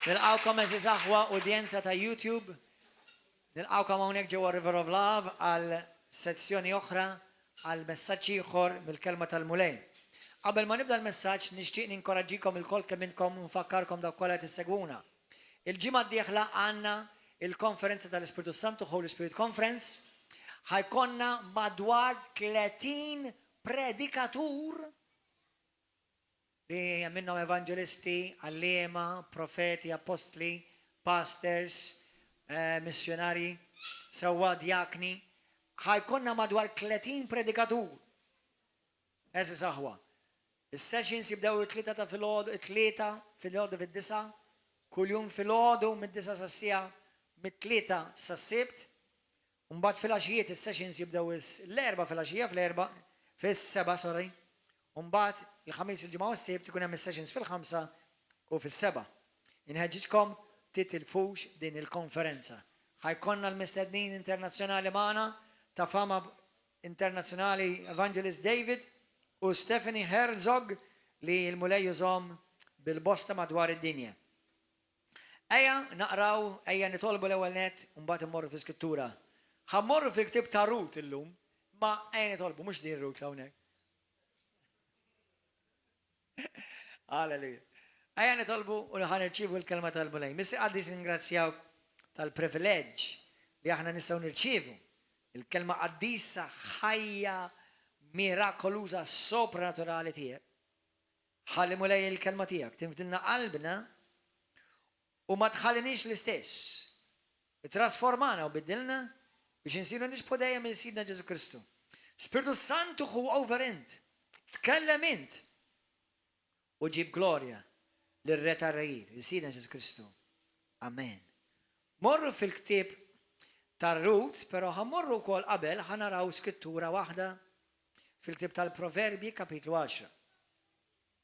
Nilqawkom eżis aħwa udjenza ta' YouTube. Nilqawkom hawnhekk ġewwa River of Love għal sezzjoni oħra għal messaġġ ieħor mill-kelma tal-Mulej. Qabel ma nibda l-messaġġ nixtieq ninkoraġġikom il-kol kemm intkom u nfakkarkom dawk kollha tissegwuna. Il-ġimgħa d-dieħla għandna il-konferenza tal-Ispiritu Santu Holy Spirit Conference. Ħajkonna madwar 30 predikatur li minnhom evangelisti, allema, profeti, apostli, pastors, missjonari, sewwa djakni. Ħajkonna madwar 30 predikatur. Eżis aħwa. Is-sessions jibdew it-tlieta ta' filgħodu, it-tlieta filgħodu fid-disa', kuljum filgħodu mid-disa' sas-sija mit-tlieta sas-sibt. Mbagħad fil-għaxijiet is-sessions jibdew l-erba' fil-għaxija fis-seba' sorry. Mbagħad il-ħamis il-ġimgħa u s-sibt ikun hemm is-sessions fil-5 u fis-7. Inħeġġitkom titilfux din il-konferenza. Ħajkonna l-mistednin internazzjonali magħna ta' fama internazzjonali Evangelist David u Stephanie Herzog li l-Mulej jużhom bil-bosta madwar id-dinja. Ejja naqraw, ejja nitolbu l-ewwel net u mbagħad immorru fl-Iskrittura. Ħammorru fil-ktieb ta' Rut illum, ma ejja nitolbu mhux din Rut hawnhekk. Alleluja. Ejja nitolbu u ħanirċievu l-kelma tal-Mulej. Missi qaddis ningrazzjaw tal-privileġġ li aħna nistgħu nirċievu il-kelma qaddisa ħajja mirakoluża sopranaturali tiegħek. Ħalli Mulej il-kelma tiegħek tinfdilna qalbna u ma tħallinix l-istess. Trasformana u biddilna biex insiru nixbħu dejjem il Sidna Ġesu Kristu. Spiritu Santu hu over int. Tkellem int u ġib glorja lir-Re tar-Rejiet, il-Sidna Ġesu Kristu. Amen. Morru fil-ktieb tar-Rut, però ħammorru wkoll qabel ħanaraw skrittura waħda fil-ktieb tal-Proverbi kapitlu 10.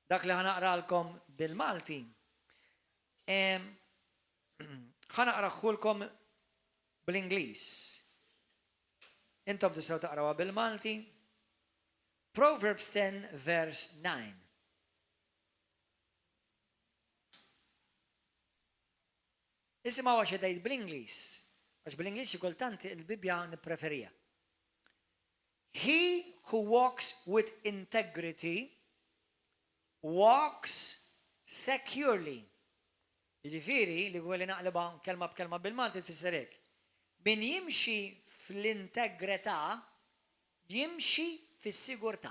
Dak li ħanaqralkom bil-Malti. ħanaqraħħulkom bl-Ingliż. Intom tistgħu taqrawha bil-Malti. Proverbs 10 verse 9. Isimgħu għax tgħid bl-Ingliż, għax bl-Ingliż xi kultant il-Bibja nippreferija. He who walks with integrity walks securely. Jiġifieri li għu naqlibha kelma b'kelma bil-Malti tfisser hekk. Min jimxi fl-integrità jimxi fis-sigurtà.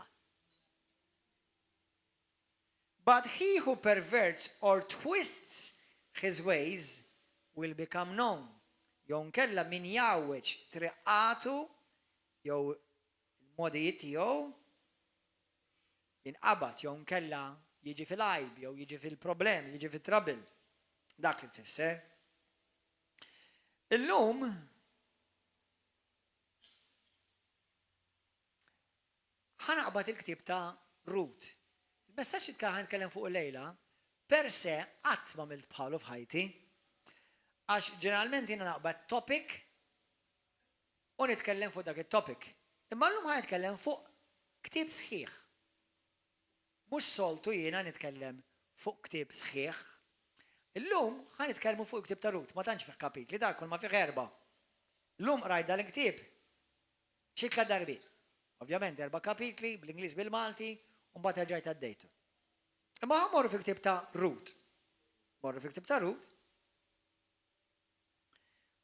But he who perverts or twists his ways will become known. Jew nkella min jawweġ triqatu jew il-modijiet tiegħu jinqabad jew nkella jiġi fil-għajb jew jiġi fil-problem, jiġi fit-trouble. Dak li tfisser. Illum ħanaqbad il-ktieb ta' Rut. Il-messaġġ li ħankellem fuq il-lejla per se qatt ma milt bħalu f'ħajti għax ġeneralment jiena naqbad topic u nitkellem fuq dak it-topic. Imma llum ħanitkellem fuq ktieb sħiħ. Mhux soltu jiena nitkellem fuq ktieb sħiħ. Illum ħanitkellmu fuq il-ktieb ta' Rut, ma tantx fih kapitli, dak kull ma fih 4. Illum rajt l-ktieb xi 3 darbiet. Ovvjament 4 kapitli bl-Ingliż bil-Malti u mbagħad rġajt għaddejtu. Imma ħammorru fil-ktieb ta' Rut. Morru fil-ktieb ta' Rut.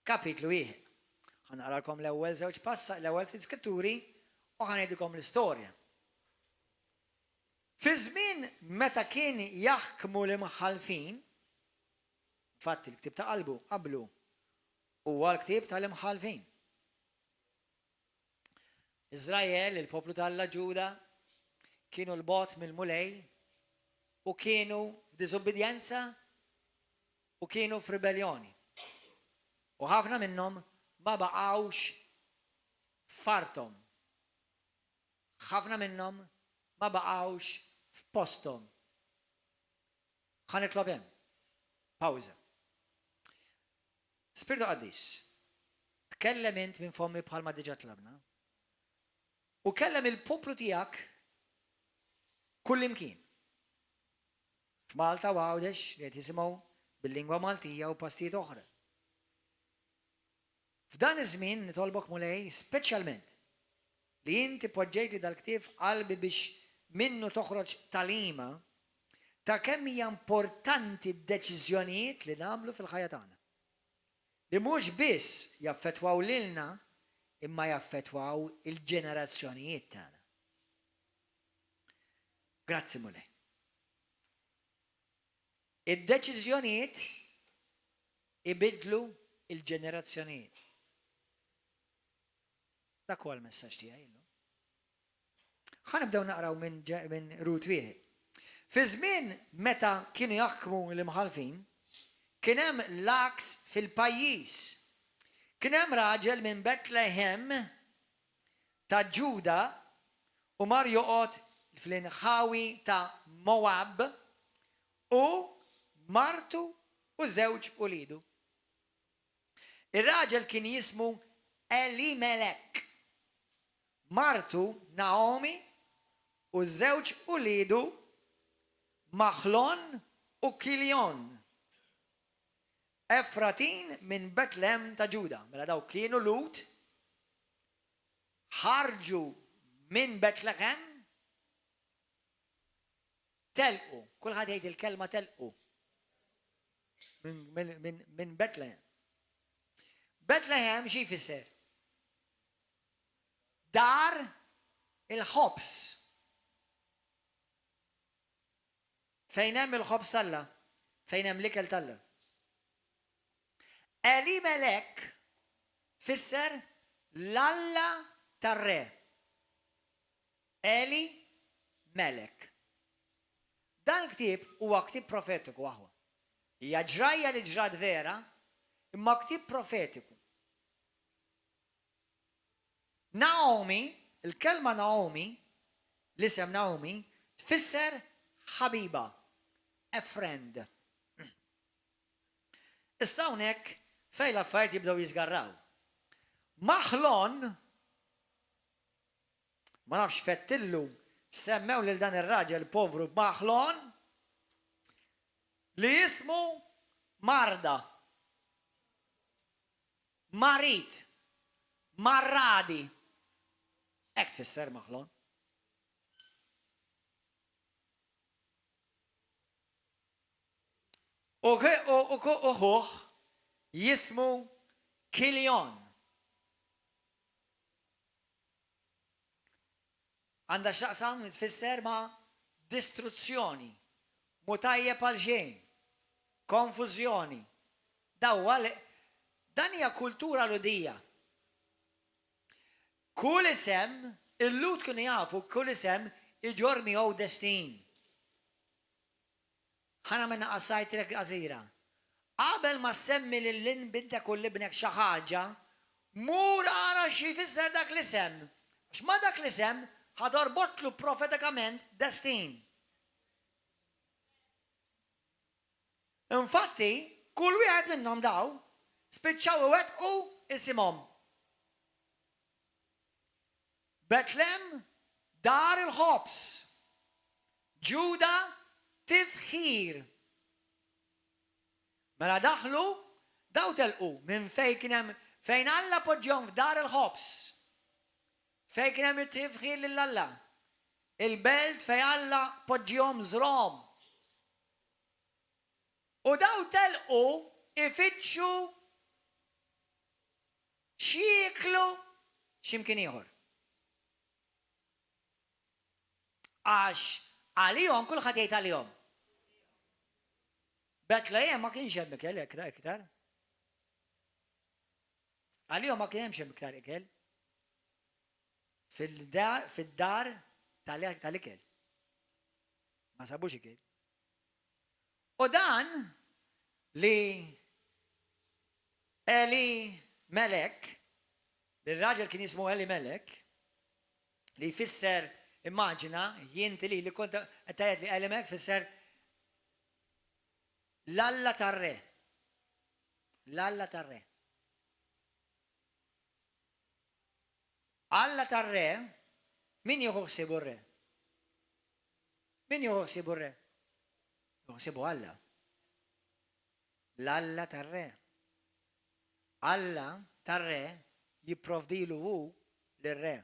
Kapitlu 1. Ħanaqralkom l-ewwel żewġ l-ewwel ftit skritturi u ħanejdukom l-istorja. Fi żmien meta kien jaħkmu l-imħalfin, infatti l-ktieb ta' qablu huwa l-ktieb tal-imħalfin. Iżrael, il-poplu tal-Alla Ġuda, kienu l-bot mill-Mulej u kienu f'diżobbedjenza u kienu f'ribelljoni. U ħafna minnhom ma baqgħux f'farthom. Ħafna minnhom ma baqgħux f'posthom. Ħanitlob hemm. Pawża. Spiritu Qaddis, tkellem int minn fommi bħalma diġà tlabna. U kellem il-poplu tiegħek kull imkien. F'Malta u Għawdex li qed jisimgħu bil-lingwa Maltija u pastijiet oħra. F'dan iż-żmien nitolbok mulej speċjalment li inti poġġejt li dal-ktieb f'qalbi biex minnu toħroġ talima ta' kemm hija importanti d-deċiżjonijiet li nagħmlu fil-ħajja tagħna. Li mhux biss jaffettwaw lilna imma jaffettwaw il-ġenerazzjonijiet tagħna. Grazzi mulej. Id-deċiżjonijiet ibidlu il-ġenerazzjonijiet. Dak huwa l-messaġġ tiegħi. Ħanibdew naqraw minn Rut wieħed. Fi żmien meta kienu jaħkmu l-imħalfin, kien hemm laks fil-pajjiż. Kien hemm raġel minn Betlehem ta' Ġuda u mar joqgħod fl-inħawi ta' Moab u martu u żewġ ulidu. Ir-raġel kien jismu Elimelek. Martu Naomi u żewġ ulidu Maħlon u Kiljon. Efratin minn Betlehem ta' Ġuda. Mela daw kienu Lut, ħarġu minn Betlehem, telqu. Kulħadd jgħid il-kelma telqu. Minn Betlehem. Betlehem xi jfisser? Dar il-ħobs. Fejn hemm il-ħobs Alla? Fejn hemm l-ikel Alla? Elimelek fisser l-Alla tar-re. Eli Melek. Dan ktieb huwa ktieb profetiku aħwa. Hija ġrajja li ġrad vera, imma ktieb profetiku. Naomi, il-kelma Naomi, l-isem Naomi, tfisser ħabiba, a friend. Issa hawnhekk fejn l-affarijiet jibdew jiżgarraw. Maħlon, ma nafx fettillu, semmew lil dan ir-raġel povru Maħlon li jismu Marda, Marit, Marradi. Ek tfisser Maħlon. Uħuħ jismu Kiljon. Għanda xaqsam tfisser ma' distruzzjoni, mutajjeb għal xejn, konfużjoni. Dan hija kultura ludija. Kull isem, il-Lut kienu jafu, kull isem iġor miegħu destin. Ħana minna qasajtrek għazira. Qabel ma semmi lil bintek u libnek xi ħaġa, mur ara xi jfisser dak l-isem. X'ma dak l-isem ħadorbotlu profetikament destin. Infatti, kull wieħed minnhom daw spiċċaw iwettqu isimhom. Betlehem dar il-ħobs. Ġuda tifħir. Mela daħlu, daw telqu minn fejn Alla poġġjhom f'dar il-ħobs. Fejn kien hemm it-tifħir lil Alla. Il-belt fejn Alla poġġjhom żrom. U daw telqu ifittxu xieklu x'imkien ieħor. Għax għalihom kulħadd jgħid għalihom. Betlehem ma kienx hemm ikel iktar. Għalihom ma kien hemmx hemm iktar ikel. Fid-dar tal-ikel. Ma sabux ikel. U dan li Eli Melek, li r-raġel kien jismu Eli Melek, li jfisser, immaġina, jinti li kont għattajet li Eli Melek tfisser l-Alla tar-re. L-Alla tar-re. Alla tar-re, min jieħu ħsibu r-re? Min jieħu ħsibu r-re? Jieħu ħsibu Alla. l-Alla tar-re. Alla tar-re jipprovdilu hu lir-re.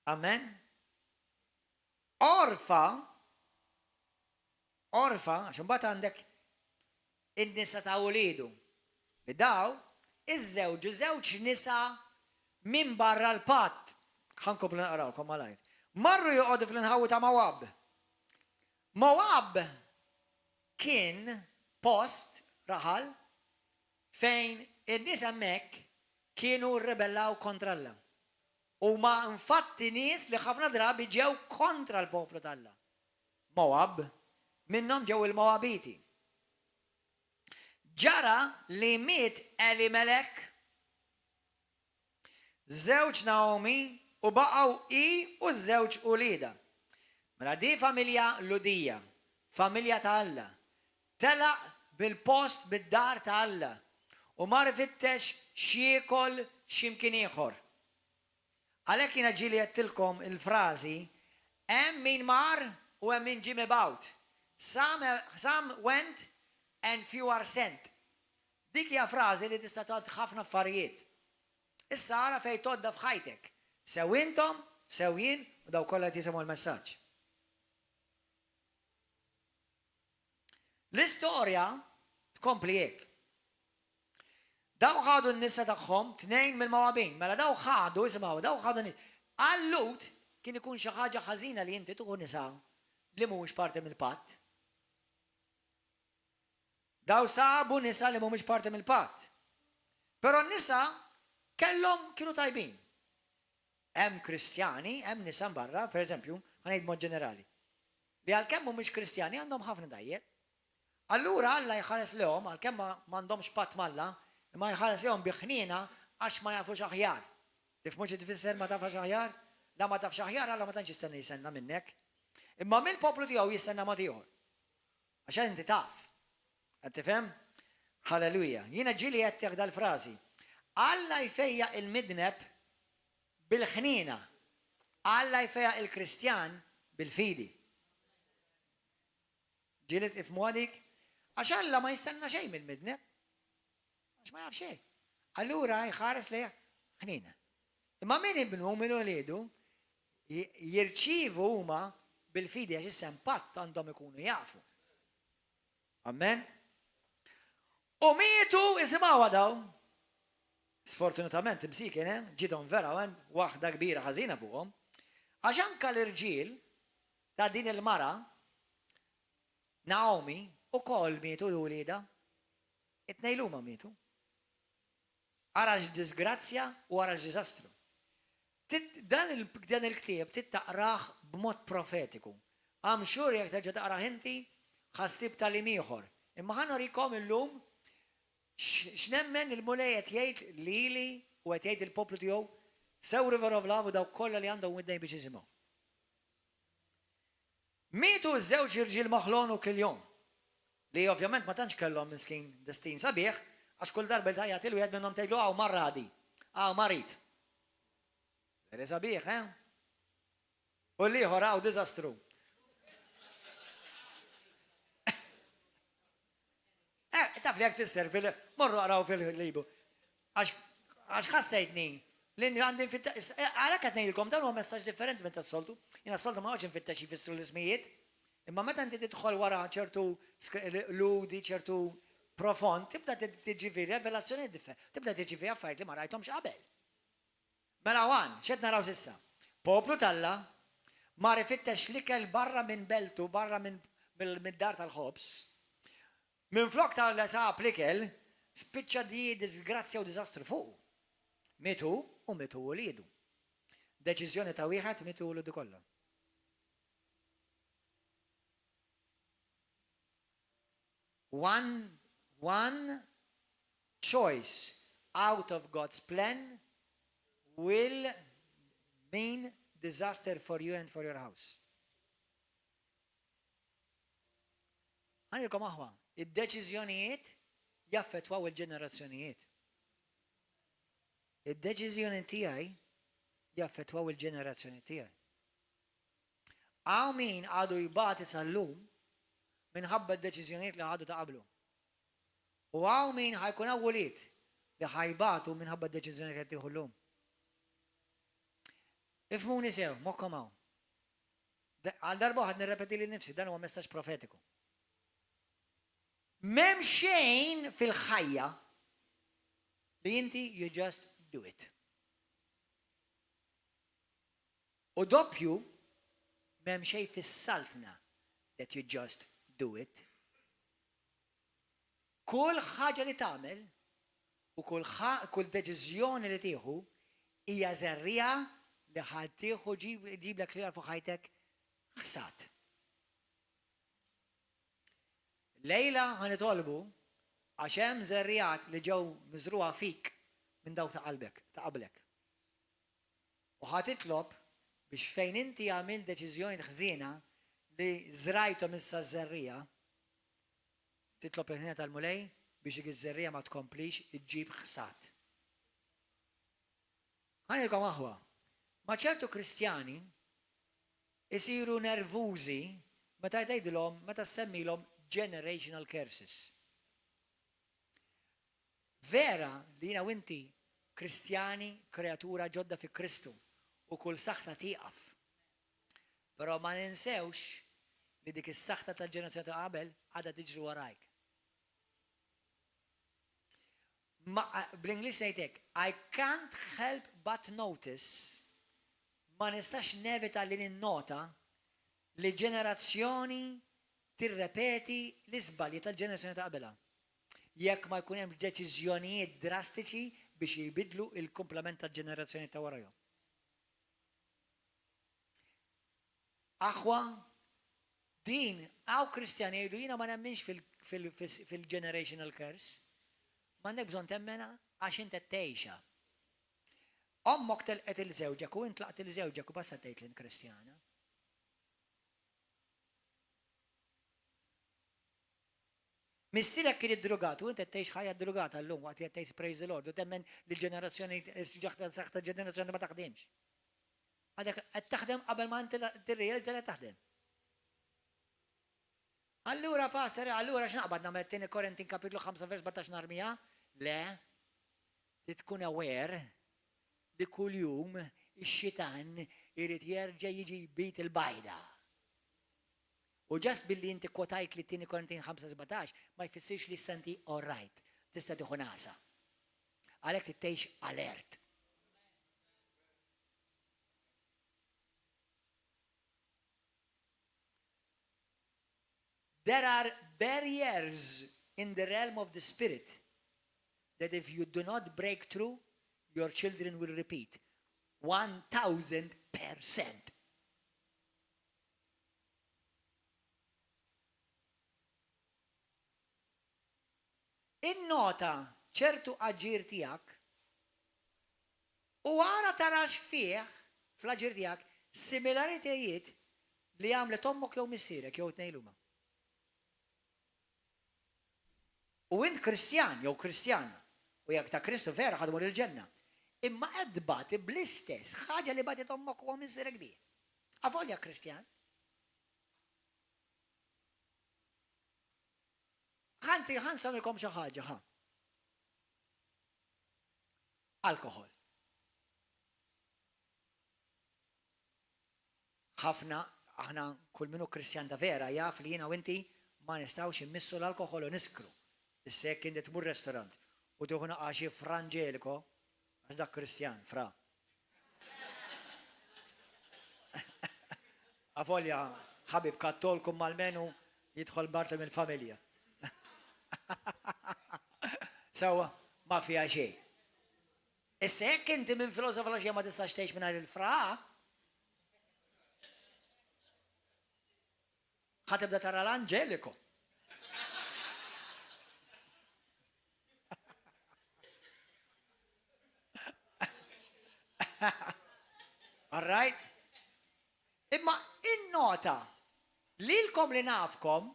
Amen? Orfa, għax imbagħad għandek in-nisa ta' wuliedu. Li daw, iż-żewġ żewġ nisa minn barra l-patt. Ħankomplu naqrawkom malajr. Marru joqogħdu fl-inħawi ta' Moab. Moab kien post raħal fejn in-nies hemmhekk kienu rrebellaw kontra Alla. U ma infatti nies li ħafna drabi ġew kontra l-poplu tal-Alla. Moab, minnhom ġew il-Moabiti. Ġara li miet Elimelek, żewġ Naomi u baqgħu i u żewġ Ulida. Mela di familja Ludija, familja ta' Alla. Telaq bil-post bid-dar ta' Alla u mar ifittex x'jiekol x'imkien ieħor. Għalhekk jiena ġieli għedtilkom il-frażi hemm min mar u hemm min ġie mibgħut. Some went and few are sent. Dik hija frażi li tista' tgħid ħafna affarijiet. Issa ara fejn todda f'ħajtek. Sew intom, sew jien u daw kollha qed jisimgħu l-messaġġ. L-istorja tkompli hekk. Daw ħadu n-nisa tagħhom tnejn mill-Moabin, mela daw ħadu, isimgħu, daw ħadu Għall-Lut kien ikun xi ħaġa ħażina li inti tuħu nisa li mhumiex parti mill-patt. Daw sabu nisa li mhumiex parti mill-patt. Però n-nisa kellhom kienu tajbin. Hemm Kristjani, hemm nisa barra, pereżempju, ħanejd mod ġenerali. Li għalkemm mhumiex Kristjani għandhom ħafna dajjed. Allura Alla jħares lehom għalkemm m'għandhomx patt mal-Alla, imma jħares lehom bi ħniena għax ma jafux aħjar. Tifhmu xi tfisser ma tafx aħjar? La ma tafx aħjar Alla ma tantx jistenna jistenna minnek. Imma mill-poplu tiegħu jistenna ma ieħor. Għax inti taf. Qed tifhem? Halleluja. Jiena ġieli qedtek dal-frażi. Alla jfejja il-midneb bil-ħniena. Alla jfejja il-Kristjan bil-fidi. Ġieli tifhmu dik? Għax Alla ma jistenna xejn mill-midneb. Għax ma jaf xejn. Allura jħares lejha ħniena. Imma min ibnu min ulidu jirċievu huma bil-fidi għax issa impatt għandhom ikunu jafu. Amen? U mietu isimgħu daw. Sfortunatament imsikin, ġidhom vera waħda kbira ħażina fuqhom. Għax anke l-irġiel ta' din il-mara Naomi ukoll mietu l-ulieda. It-tnejn huma mietu. Ara disgrazzja u ara diżastru. Dan il-ktieb tittaqrah b'mod profetiku. Am xur jekk terġa' taqrah inti ħassib tal-im ieħor. Imma ħanorikom illum x'nemmen il-mulej qed jgħid lili u qed jgħid il-poplu tiegħu sew River of Love u dawk kollha li għandhom widdej biex isimgħu. Mietu ż-żewġ irġiel Maħlon u Kiljom li ovvjament ma tantx kellhom miskin destin sabiħ għax kull darba tajjat il-wieħed minnhom tgħidlu għaw marradi, għaw marit. Veri sabiħ, U l-ieħor għaw diżastru. Taf li għak fisser morru għaraw fil-libu. Għax ħassajtni, l-indi fittax, għalak għat nejdilkom, dan huwa messaġġ differenti minn tas-soltu. Jina s-soltu ma għoġin fittax jifissru l-ismijiet, imma meta inti tidħol wara ċertu ludi, ċertu profond, tibda tiġi fi revelazzjoni differenti, tibda tiġi fi affarijiet li ma rajtomx qabel. Mela għan, xed naraw sissa. Poplu talla, ma rifittex l-ikel barra minn beltu, barra minn dar tal-ħobs, minn flok tal-saq l-ikel, spiċċa di disgrazzja u dizastru fuq. Mitu u mitu u lidu. Deċiżjoni ta' wieħed mitu u lidu kollha. One choice out of God's plan will mean disaster for you and for your house. Għanilkom aħwa, id-deċiżjonijiet jaffettwaw il-ġenerazzjonijiet. Id-deċiżjoni tiegħi jaffettwaw il-ġenerazzjoni tiegħi. Għaw min għadu jibati sal-lum minħabba d-deċiżjonijiet li ħadu ta' qablu. U għaw min ħajkun għawulit li ħajbatu minħabba d-deċiżjonijiet li tieħu llum. Ifmuni sew, mokkom hawn. Għal darba ħad nirrepeti li nifsi, dan huwa messaġġ profetiku. M'hemm xejn fil-ħajja li inti you just do it. U doppju m'hemm xejn fis-saltna that you just do it. Kull ħaġa li tagħmel u kull deċiżjoni li tieħu hija żerrija li ħadd tieħu ġiblek li fuq ħajtek ħsat. Lejla ħanitolbu għax hemm żerrijat li ġew miżruha fik minn dawk ta' qalbek, ta' qablek. U ħatitlob biex fejn inti għamil deċiżjoni ħżiena li żrajthom issa żerrija, titlob il-ħina tal-mulej biex iż-żerrija ma tkomplix iġġib ħsat. Ħanilkom aħwa, ma ċertu Kristjani isiru nervużi meta tgħidilhom, meta semmilhom generational curses. Vera li jiena u inti Kristjani, kreatura ġodda fi Kristu u kull saħħa tieqaf. Però ma ninsewx li dik is-saħħa tal-ġenerazzjoni ta' qabel għadha tiġri warajk. Bl-Ingliż ngħidlek, I can't help but notice, ma nistax nevita li ninnota li ġenerazzjoni tirrepeti l-iżbalji tal-ġenerazzjoni ta' qabelha. Jekk ma jkun hemm deċiżjonijiet drastiċi biex jibidlu il-komplement tal-ġenerazzjoni ta' warahom. Aħwa, din għaw Kristjani jgħidu jiena ma nemminx fil-generational curse, m'għandek bżonn temmena għax inti tgħixha. Ommok telqet il-żewġek u int laqt il-żewġek u basta tgħid li Kristjana. Missierek kien id-drogat u inti tgħix ħajja drogata llum waqt qed tgħix praise the Lord u temmen li l-ġenerazzjoni saħta ġenerazzjoni ma taħdimx. Għadek qed taħdem qabel ma inti tirrealizza li taħdem. Allura passer, allura x'naqbad nagħmel tieni Korintin kapitlu 5 vers 17 narmija? Le, tkun aware li kuljum ix-xitan irid jerġa' jiġi jbit il-bajda. U ġast billi inti kwotajt li t-tieni Korintin 5:17 ma jfissirx li senti all right, tista' tieħu nasa. Għalhekk tgħix alert. There are barriers in the realm of the spirit that if you do not break through, your children will repeat 1000%. Innota ċertu aġir tiegħek u għara tarax fih fl-aġir tiegħek similaritajiet li għamlet ommok jew missierek jew tnejluma. U int Kristjan jew Kristjana u jekk ta' Kristu vera ħadmur il-ġenna. Imma qed bati bl-istess ħaġa li batet ommok u missierek bih. Avolja Kristjan. Ħansamilkom xi ħaġa, ħa. Alkohol. Ħafna aħna kull minnu Kristjan ta' vera jaf li jiena u inti ma nistgħux immissu l-alkohol u niskru. Issa jekk inti tmur restorant u tieħu naqaxi Franġelico għax dak Kristjan, fra. Avolja ħabib kattolkum mal-menu jidħol barta mill-familja. Sawa, ma fija xej. Issa jekk inti minn filosofa laxja ma tistax tgħix mingħajr il-fra, ħatibda tara l-Angelico. All right? Imma innota lilkom li nafkom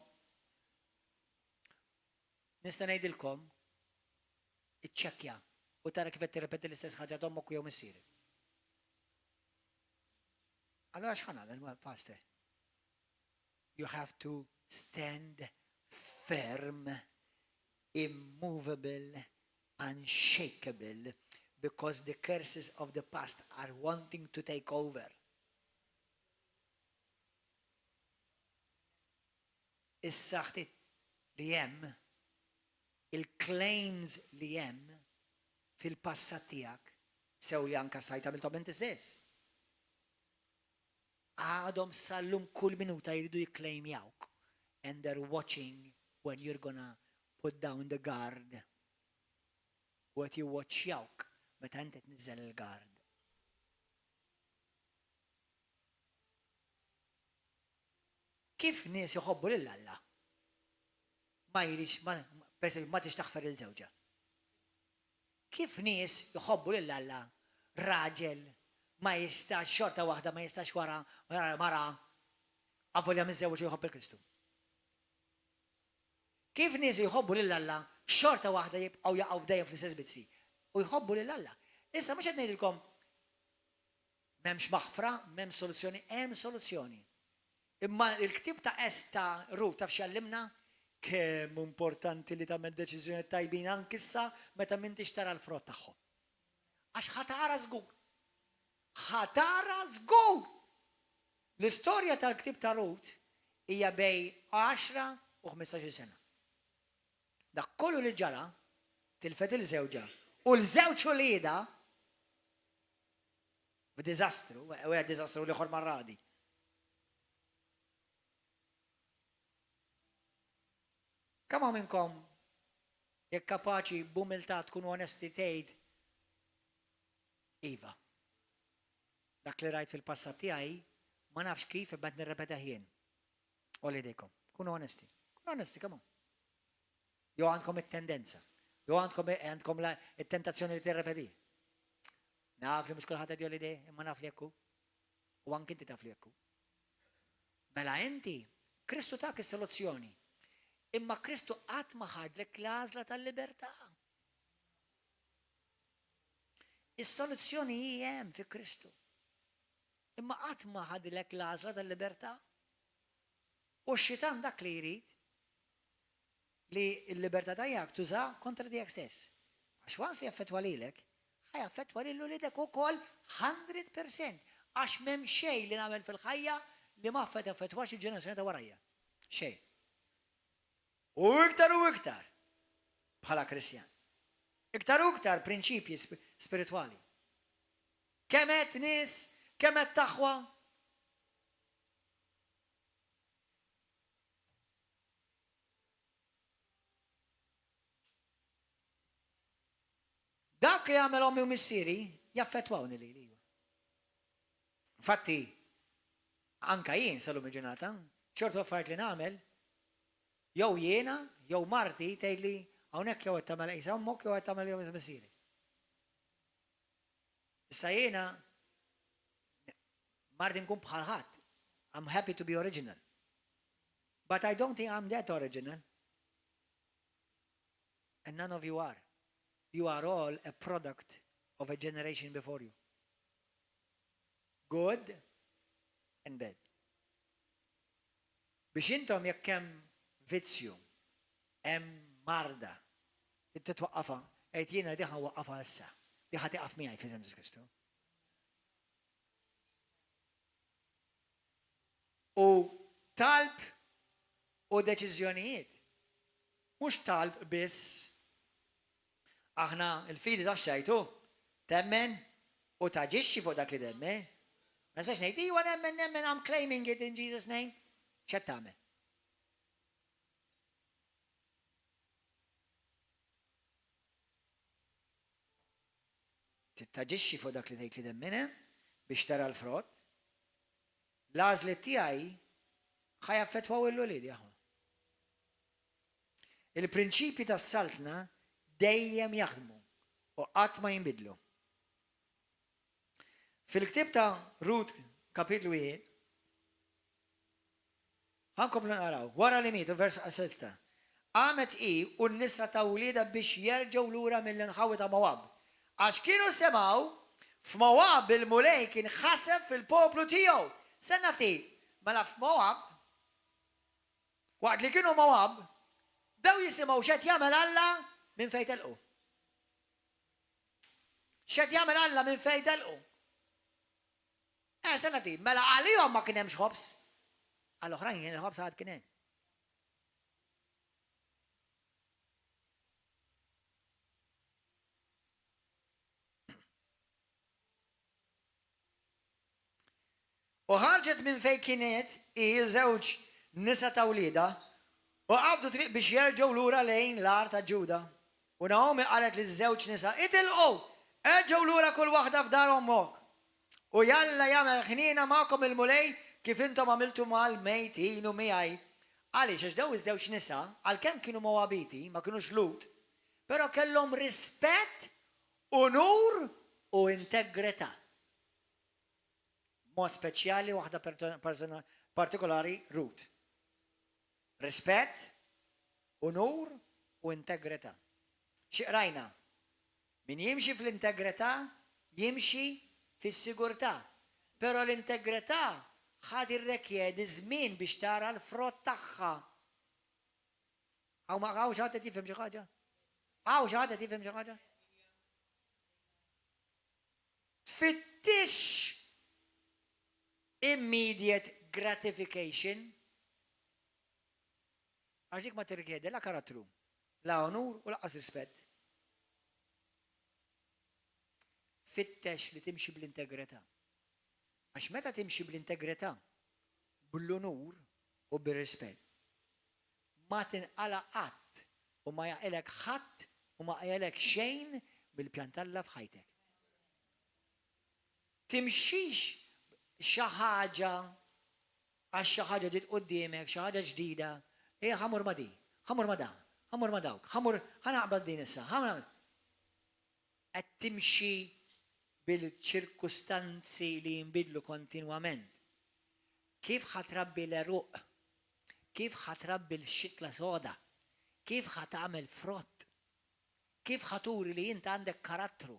nista' ngħidilkom iċċekkja u tara kif qed tirrepeti l-istess ħaġa dommok jew missieri. Allora x'ħan nagħmel, Pastor? You have to stand firm, immovable, unshakable, because the curses of the past are wanting to take over. Issa ħtit li hemm il-claims li hemm fil-passat tiegħek sew li anka sajt għamilthom inti stess. Għadhom sallum kull minuta jridu jikklejmjawk, and they're watching when you're gonna put down the guard. What you watch jawk meta inti tniżel il-guard. Kif nies jħobbu lil Alla ma jrix ma tixtaħfer il-żewġa. Kif nies jħobbu lil Alla raġel ma jistax xorta waħda ma jistax wara mara avolja miż-żewġ jħobb il-Kristu. Kif nies jħobbu lil Alla xorta waħda jibqgħu jaqgħu f'dejjem fl-istess bizzi u jħobbu lil Alla. Issa mhux qed ngħidilkom m'hemmx maħfra, m'hemm soluzzjoni, hemm soluzzjoni. Imma il-ktib ta' ta' Rut taf x'allimna kemm importanti li tagħmel deċiżjoni tajbin ankissa meta m'intix tara l-frott tagħhom. Għax ħatara żgur. Ħatara żgur. L-istorja tal-ktib ta' Rut hija bej 10 u 15 sena. Dak kollu li ġara tilfet il-żewġa u l-żewġ ulieda f'diżastru, u diżastru li ħor marradi. Kemm minnkom jekk kapaċi b'umiltà tkunu onesti tgħid iva. Dak li rajt fil-passat tiegħi ma nafx kif imbagħad nirrepeta jien. Olli dejkom, kunu onesti. Kunu onesti, kemm jew għandkom it-tendenza, jew għandkom it-tentazzjoni li tirrepeti. Naf li mhux kulħadd qed jolli dej, imma naf li hekk hu. U anke inti taf li hekk hu. Mela inti, Kristu tak is-soluzzjoni. Imma Kristu qatt ma ħadlek l-għażla tal-libertà. Is-soluzzjoni hi hemm fi Kristu. Imma qatt ma ħadlek l-għażla tal-libertà. U x-xitan dak li jrid li l-libertà tiegħek tuża kontra tiegħek stess. Għax wans li jaffettwa lilek, ħajaffettwa lilu lidek ukoll 100%. Għax m'hemm xejn li nagħmel fil-ħajja li ma affettwax il-ġenerazzjoni ta' warajja. Xejn. U iktar bħala Kristjan. Iktar u iktar prinċipji spirituali. Kemm qed nies, kemm qed taħwa. Dak li għamel ommi u missieri jaffettwawni li. Infatti, anka jien salum il-ġurnata, ċertu affarijiet li nagħmel, jew jiena, jew marti tgħidli hawnhekk jew qed tagħmel Isa ommok jew qed tagħmel jew missieri. Issa jiena marti nkun bħal ħadd. I'm happy to be original. But I don't think I'm that original. And none of you are. You are all a product of a generation before you. Good and bad. Biex intom jekk hemm vizzju, hemm marda, titwaqqafha, qed jiena diħa waqqafha issa. Diħa tiqaf miegħi fi Ġesus Kristu. U talb u deċiżjonijiet. Mhux talb biss aħna il-fidi ta' xtajtu, temmen u taġixxi fuq dak li temmen. Ma sax ngħid, iwa nemmen, I'm claiming it in Jesus' name. X'qed tagħmel? Tittaġixxi fuq dak li tgħid li temmen biex tara l-frott. L-għażliet tiegħi ħajaffettwaw il-wlied jaħu. Il-prinċipji tas-saltna dejjem jaħdmu u qatt ma jinbidlu. Fil-ktib ta' Rut kapitlu 1 ħankomplu naraw wara li mietu vers 6. Qamet hi u n-nisa ta' wlieda biex jerġgħu lura mill-inħawi ta' Mowab. Għax kienu semgħu f'Mowab il-mulej kien ħaseb fil-poplu tiegħu. Senna ftit, mela f'Mowab Waqt li kienu Moab, daw jisimaw xed jagħmel Alla minn fejn telqu. Xed jagħmel Alla minn fejn telqu. Sanati, mela għalihom ma kien hemmx ħobs. Għall-oħrajn kien il-ħobs għad kien hemm. U ħarġet minn fejn kienet żewġ nisa ta' wlieda u qabdu triq biex jerġgħu lura lejn l-ar ta' Ġuda. U Naomi qalet liż-żewġ nisa, itilqu, erġgħu lura kull waħda f'dar ommok. U jalla jagħmel ħniena magħkom il-mulej kif intom għamiltu mal-mejtin u miegħi. Għaliex għax daw iż-żewġ nisa, għalkemm kienu Mowabiti, ma kienux Lut, però kellhom rispett, unur u integrità. Mod speċjali waħda persona partikolari Ruth. Rispett, unur u integrità. Xiqrajna, min jimxi fl-integrità, jimxi fis-sigurtà. Però l-integrità ħad irrekjedi żmien biex tara l-frott tagħha. Għaw xaħda tifhem xi ħaġa? Għaw xaħda tifhem xi ħaġa? Tfittix immediate gratification. Għax dik ma tirrikjedi la karattru, la onur u laqqas rispett. Fittex li timxi bl-integrità. Għax meta timxi bl-integrità, bl-onur u bil-rispett, ma tinqala qatt u ma jaqilek ħadd u ma jaqilek xejn bil-pjan tal-Alla f'ħajtek. Timxix xi ħaġa għax xi ħaġa ġiet quddiemek, xi ħaġa ġdida, ħamur ma di, ħamur ma da, ħamur ma dawk, ħamur ħanaqbad din issa, qed timxi bil-ċirkustanzi li jinbidlu kontinwament. Kif ħatrabbi l-eruq, kif ħatrabbi l-xitla soda, kif ħatagħmel frott, kif ħaturi li jint għandek karattru,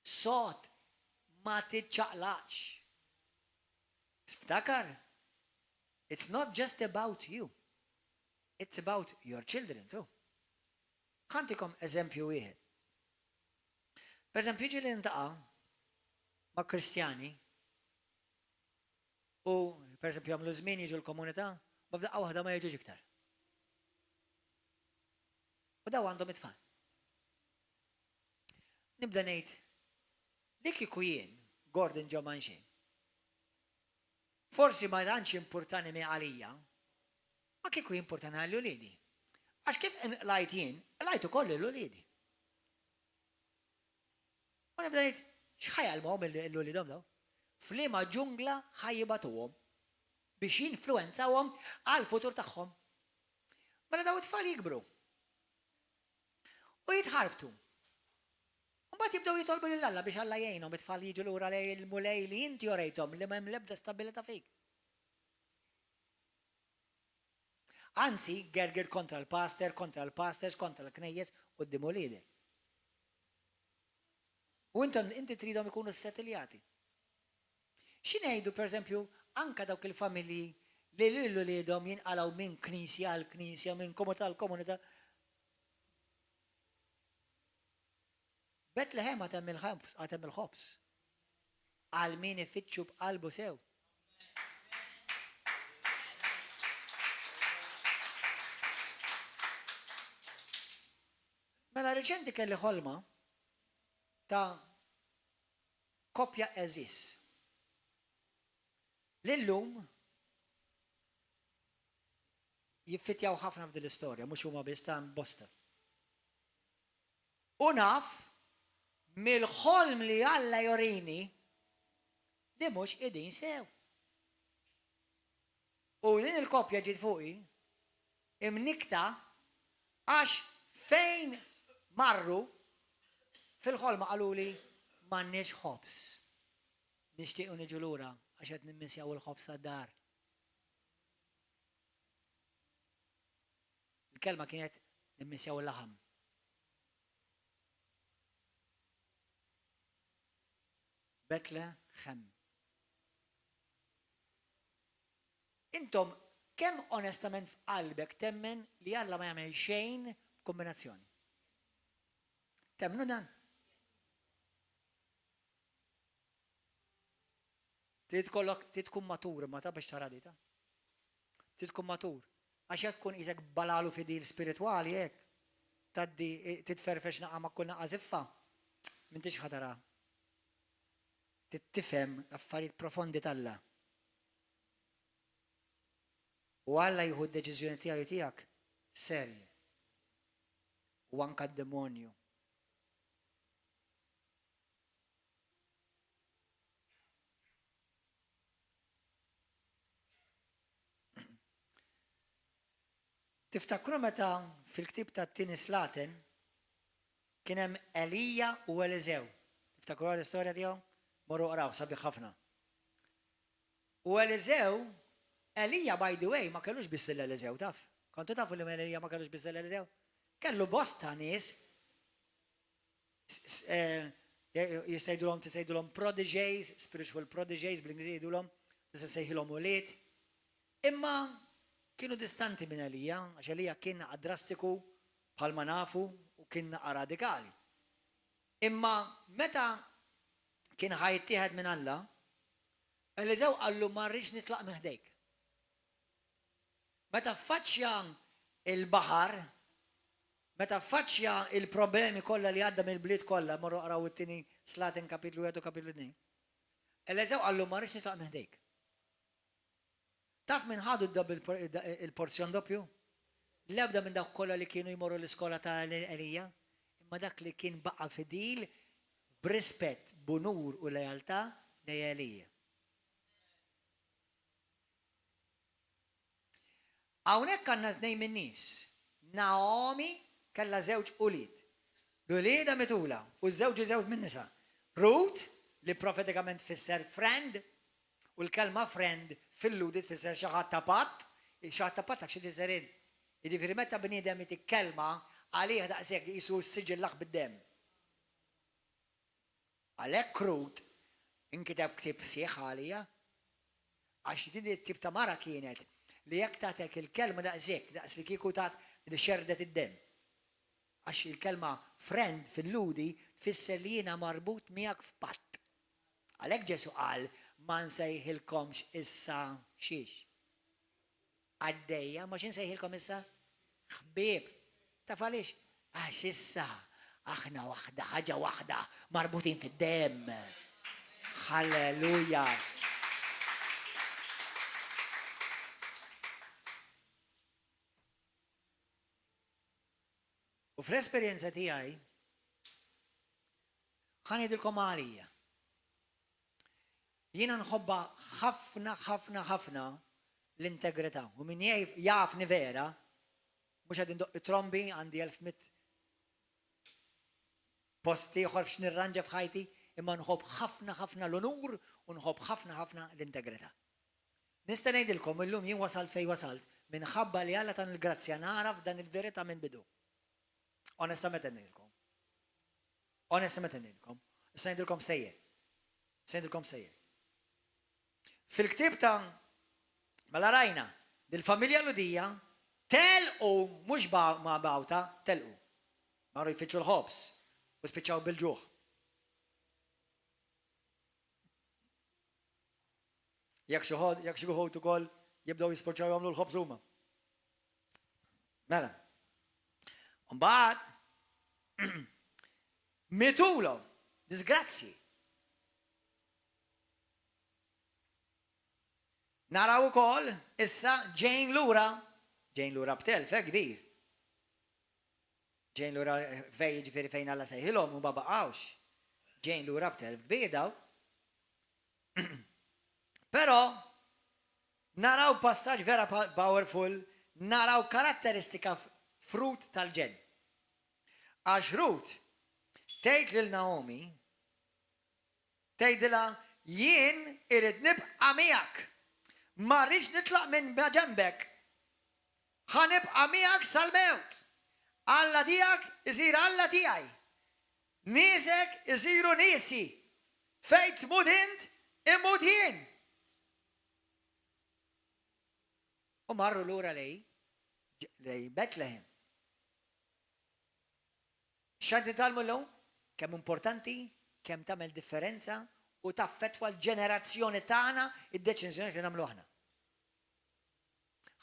sot ma titċaqlaqx. Sftakar, it's not just about you, it's about your children too. Ħantikom eżempju wieħed. Per eżempju, ġi li ntaqa ma' Kristjani u per eżempju jagħmlu żmien jiġu l-komunità, ma f'daqqa waħda ma jiġux iktar. U daw għandhom it-tfal. Nibda ngħid li kieku jien Gordon Joe Manchin. Forsi ma tantx importanti mi għalija, ma kieku importanti għall-uliedi. Għax kif lajt jien, lajt ukoll l-uliedi. U nibda ngħid, x'ħajjalmhom l-uliedhom daw? F'liema ġungla ħajjibatuhom biex jinfluwenzawhom għall-futur tagħhom. Mela daw it-tfal jikbru. U jitħarbtu. Mbagħad jibdew jitolbu lil Alla biex Alla jgħinhom it-tfal jiġu lura lej il-mulej li inti orejthom li m'hemm l-ebda stabilità fik. Anzi, gerger kontra l-pastor, kontra l-pastors, kontra l-knejjes quddiem uliedek. U inti tridhom ikunu settiljati. X'ingħidu pereżempju anke dawk il-familji li l-uliedhom jinqalgħu minn knisja għal knisja, minn komunità għal komunità. Betlehem għatem il-ħobs. Għal min ifittxu b'qalbu sew. Mela reċenti kelli ħolma ta' koppja eżis. Lillum jiffittjaw ħafna f'din l-istorja, mhux huma biss ta' bosta. U naf mill-ħolm li Alla jorini li mhux qegħdin sew. U din il-koppja ġiet fuqi imnikta għax fejn marru fil-ħolma qaluli m'għandniex ħobs. Nixtiequ niġu lura għax qed nimmissjaw il-ħobs għad-dar. Il-kelma kienet nimmissjaw il-laħam. Betlehem. Intom kemm onestament f'qalbek temmen li Alla ma jagħmel xejn kombinazzjoni? Temmnu dan? Trid tkun matur ma ta' biex tara dita. Trid tkun matur. Għax jekk tkun isek balalu fidil spiritwali hekk. Taddi titferfex naqa' ma' kull naqa' ziffa. M'intix ħadara. Tifhem affarijiet profondi tal-Alla. U Alla jieħu d-deċiżjoni tiegħu tiegħek serji. U anke d-demonju. Tiftakru meta fil-ktib ta' t-tieni Slaten kien hemm Elija u Eliżew. Tiftakru l-istorja tiegħu? Morru qraw sabiħ ħafna. U Eliżew, Elija by the way ma kellux biss l-Eliżew taf. Kontu tafu li Elija ma kellux biss l-Eliżew? Kellu bosta nies jistajdulhom prodigies, spiritual prodigies, bl-Ingliż jgħidulhom, tista' sejħilhom ulied. Imma kienu distanti minn Elija, għax Elija kien drastiku bħalma nafu u kien radikali. Imma meta kien ħajtieħed minn Alla, Eliżew qallu ma rridx nitlaq minn ħdejk. Meta faċċja il-baħar, meta faċċja il-problemi kollha li għadda mill-bliet kollha, morru qraw it-tieni Slaten kapitlu 1 u kapitlu 2. Eliżew qallu ma rridx nitlaq minn ħdejk. Taf minn ħadu il-porzjon doppju? L-ebda minn dak kollha li kienu jmorru l-iskola ta' Elija, imma dak li kien baqa' fidil b'rispett, b'unur u lejaltà lejn Elija. Hawnhekk għandna tnejn min-nies. Naomi kellha żewġ ulied. L-ulieda mitula u żewġ minn nisa. Ruth li profetikament fisser friend, u l-kelma friend fil-ludi tfisser xi ħadd ta' patt, xi ħadd ta' patt taf xi tfisser. Jiġifieri meta bniedem jitkellma għalih daqshekk qisu s-siġillaħ bid-demm. Għalhekk Ruth inkiteb ktieb sieħ għalija għax din it-tip ta' mara kienet li jekk tagħtek il-kelma daqshekk daqs li kieku tat li xerdet id-demm. Għax il-kelma friend fil-ludi tfisser li jiena marbut miegħek f'patt. Għalhekk Ġesu qal ma nsejħilkomx issa xiex. Għaddejja, ma nsejħilkom issa? Ħbieb. Taf għaliex? Għax issa aħna waħda, ħaġa waħda, marbutin fid-demm. Halleluja. U fl-esperjenza tiegħi ħanidilkom għalija. Jiena nħobba ħafna l-integrità. U min jafni vera, mhux qed indoq trombi għandi 1100 posti ieħor f'x nirranġa f'ħajti, imma nħobb ħafna l-onur u nħobb ħafna l-integrità. Nista' ngħidilkom illum jien wasalt fejn wasalt minħabba li Alla tan il-grazzja naraf dan il-verità minn bidu. Onestament ngħidilkom. Issa ngħidilkom sejjer. Fil-ktib ta' mela rajna dil-familja Ludija telqu mhux ma' bawta, telqu. Marru jfittxu l-ħobs u spiċċaw bil-ġuħ. Jekk xi wħud ukoll jibdew jisporċaw jagħmlu l-ħobs huma. Mela. Mbagħad mitulhom disgrazzi. Naraw ukoll issa ġejn lura b'telf kbir. Ġejn lura ġifieri fejn Alla sejħilhom u ma baqgħux. Ġejn lura b'telf kbir daw. Però naraw passaġġ vera powerful, naraw karatteristika frut tal-ġen. Għax Ruth tgħid lil Naomi, tgħidilha jien irid nibqa' miegħek. Ma rridx nitlaq minn ġembek. Ħanibqa' miegħek sal-mewt. Alla tiegħek isir Alla tiegħi. Niesek isiru niesi. Fejn tmut int, immut jien. U marru lura lej Bethlehem. X'għad nitalmu l-lum? Kemm importanti, kemm tagħmel differenza u taffettwa l-ġenerazzjoni tagħna id-deċiżjoni li nagħmlu aħna.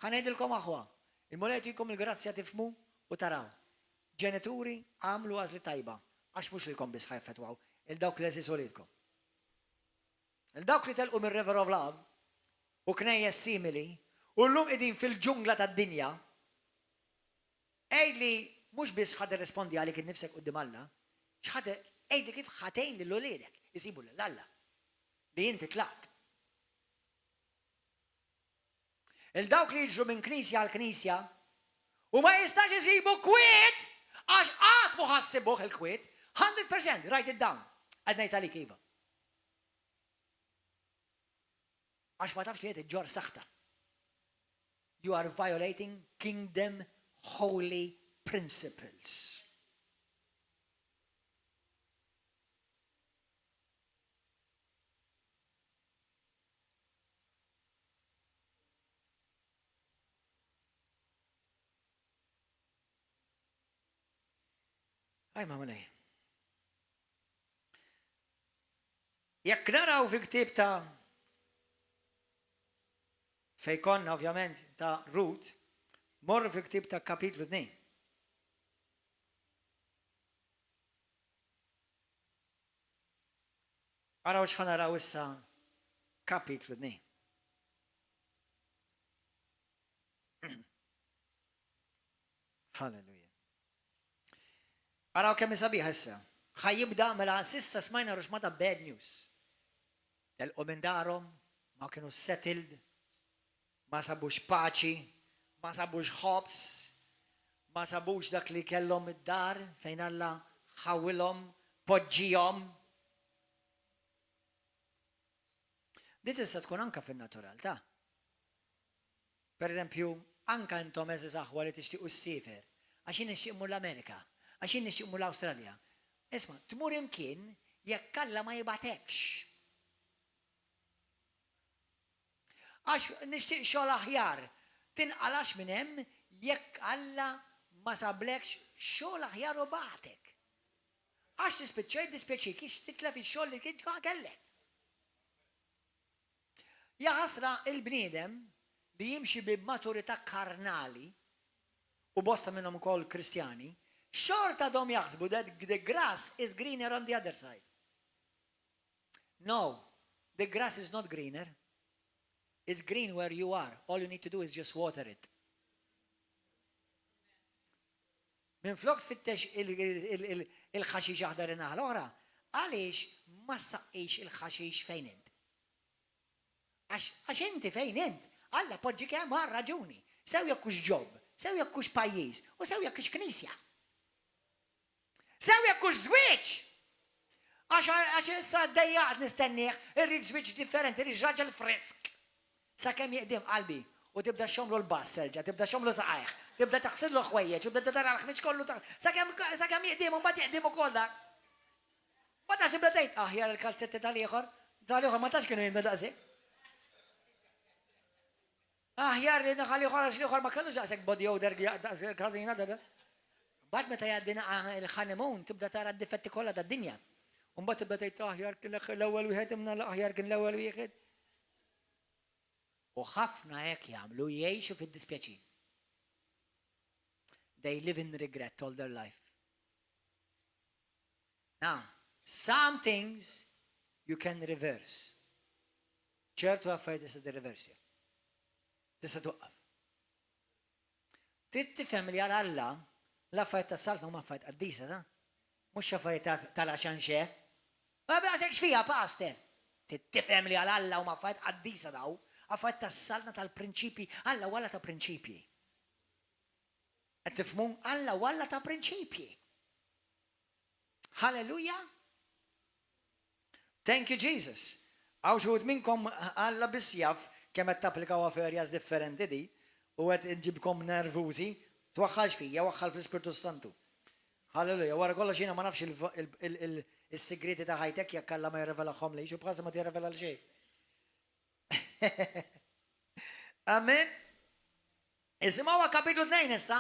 Ħanejdilkom aħwa, il-molet jkom il-grazzja tifmu u taraw. Ġenituri għamlu għażli tajba, għax mhux lilkom biss ħajfetwaw, il-dawk li eżis solidkom. Il-dawk li telqu mir-River of Love u knejjes simili u llum qegħdin fil-ġungla tad-dinja, ejdli mhux biss ħad irrispondi għalik innifsek quddiem Alla, ejdli kif ħatejn lil uliedek isibu lil Alla li inti tlaqt. Il-dawk li jiġru minn knisja għal knisja u ma jistax isibu kwiet għax qatt mu ħassibuh il-kwiet, 100%, write it down. Għadnejt għalik iva. Għax ma tafx li jgħet ġor saħta. You are violating kingdom holy principles. Aj ma nej. Jekk naraw fil-ktib ta' fejkonna ovvjament ta' Ruth, morru fil-ktib ta' kapitlu 2. Araw xħan naraw issa kapitlu 2. Halleluja. Araw kemm sabiħ issa. Ħajibda mela sissa smajna ruxmata bad news. Telqu minn darhom, ma kienu settled, ma sabux paċi, ma sabux ħobs, ma sabux dak li kellhom id-dar fejn Alla ħawilhom, poġġihom. Dit issa tkun anka fin-natural, ta'. Per eżempju, anka intom eżis aħwa li tixtiequ s-sifer, għax nixtieq mur l-Amerika, għax nixtieq mur l-Awstralja. Isma, tmur imkien jekk Alla ma jibatekx. Għax nixtieq xogħol aħjar, tinqalax minn hemm jekk Alla ma sablekx xogħol aħjar u bagħtek. Għax dispiċċejk ix titlef ix-xogħol li kien kellek. Jaħasra il-bniedem li jimxi b'maturità karnali u bosta minnhom ukoll Kristjani, xorta dom jaħsbu that the grass is greener on the other side. No, the grass is not greener. It's green where you are. All you need to do is just water it. Min flok tfittex il-ħaxix aħdar in-naħa l-oħra, għaliex ma saqqix il-ħaxix fejn int. Għax inti fejn int, Alla poġġi kemm għal raġuni. Sew jekkux ġob, sew jekkux pajjiż, u sew jekkux knisja. Sew jekkux żwieġ. Għax issa d-dejjaqt nistenniħ, irrid żwieġ differenti, irrid raġel fresk. Sakemm jeqdim qalbi u tibda xomlu l-bass serġa, tibda xomlu saqajh, tibda taħsillu ħwejjeġ, tibda tara l-ħmiġ kollu sakemm jeqdim u mbagħad jeqdim ukoll dak. Ma tax ibda tgħid aħjar il-kalzetti tal-ieħor ma tax kienu jinda daqshekk. Aħjar li naħalli ħora xliħor ma kellux daqshekk body odor każina da. Bad meta jgħaddina il-honeymoon tibda tara d-difetti kollha tad-dinja. U mbagħad tibda tgħid aħjar kien l-ewwel wieħed imna aħjar kien l-ewwel wieħed. U ħafna hekk jagħmlu jgħixu fid-dispjaċir. They live in regret all their life. Now, some things you can reverse. ċertu affarijiet tista' tirreversja. Tista' tuqqaf. Trid tifhem li għal Alla l-affarijiet tas-saltna huma affarijiet qaddisa, ta? Mhux affarijiet tal-għaxan xe. Ma baqsek xfija, pastor. Trid tifhem li għal Alla huma affarijiet qaddisa daw, affarijiet tas-saltna tal-prinċipji, Alla walla ta' prinċipji. Qed tifhmu? Alla walla ta' prinċipji. Halleluja. Thank you, Jesus. Għaw xuħut minnkom Alla biss jaf kemm qed tapplikaw affarijiet differenti di u qed inġibkom nervużi, twaħħalx fija, waħħal fl-Ispirtu Santu. Halleluja, wara kollox jiena ma nafx is-sigreti ta' ħajtek jekk Alla ma jirrevelahom lejx u bħalsa ma tirrevela l xejn. Amen. Isimgħuha kapitlu 2 issa,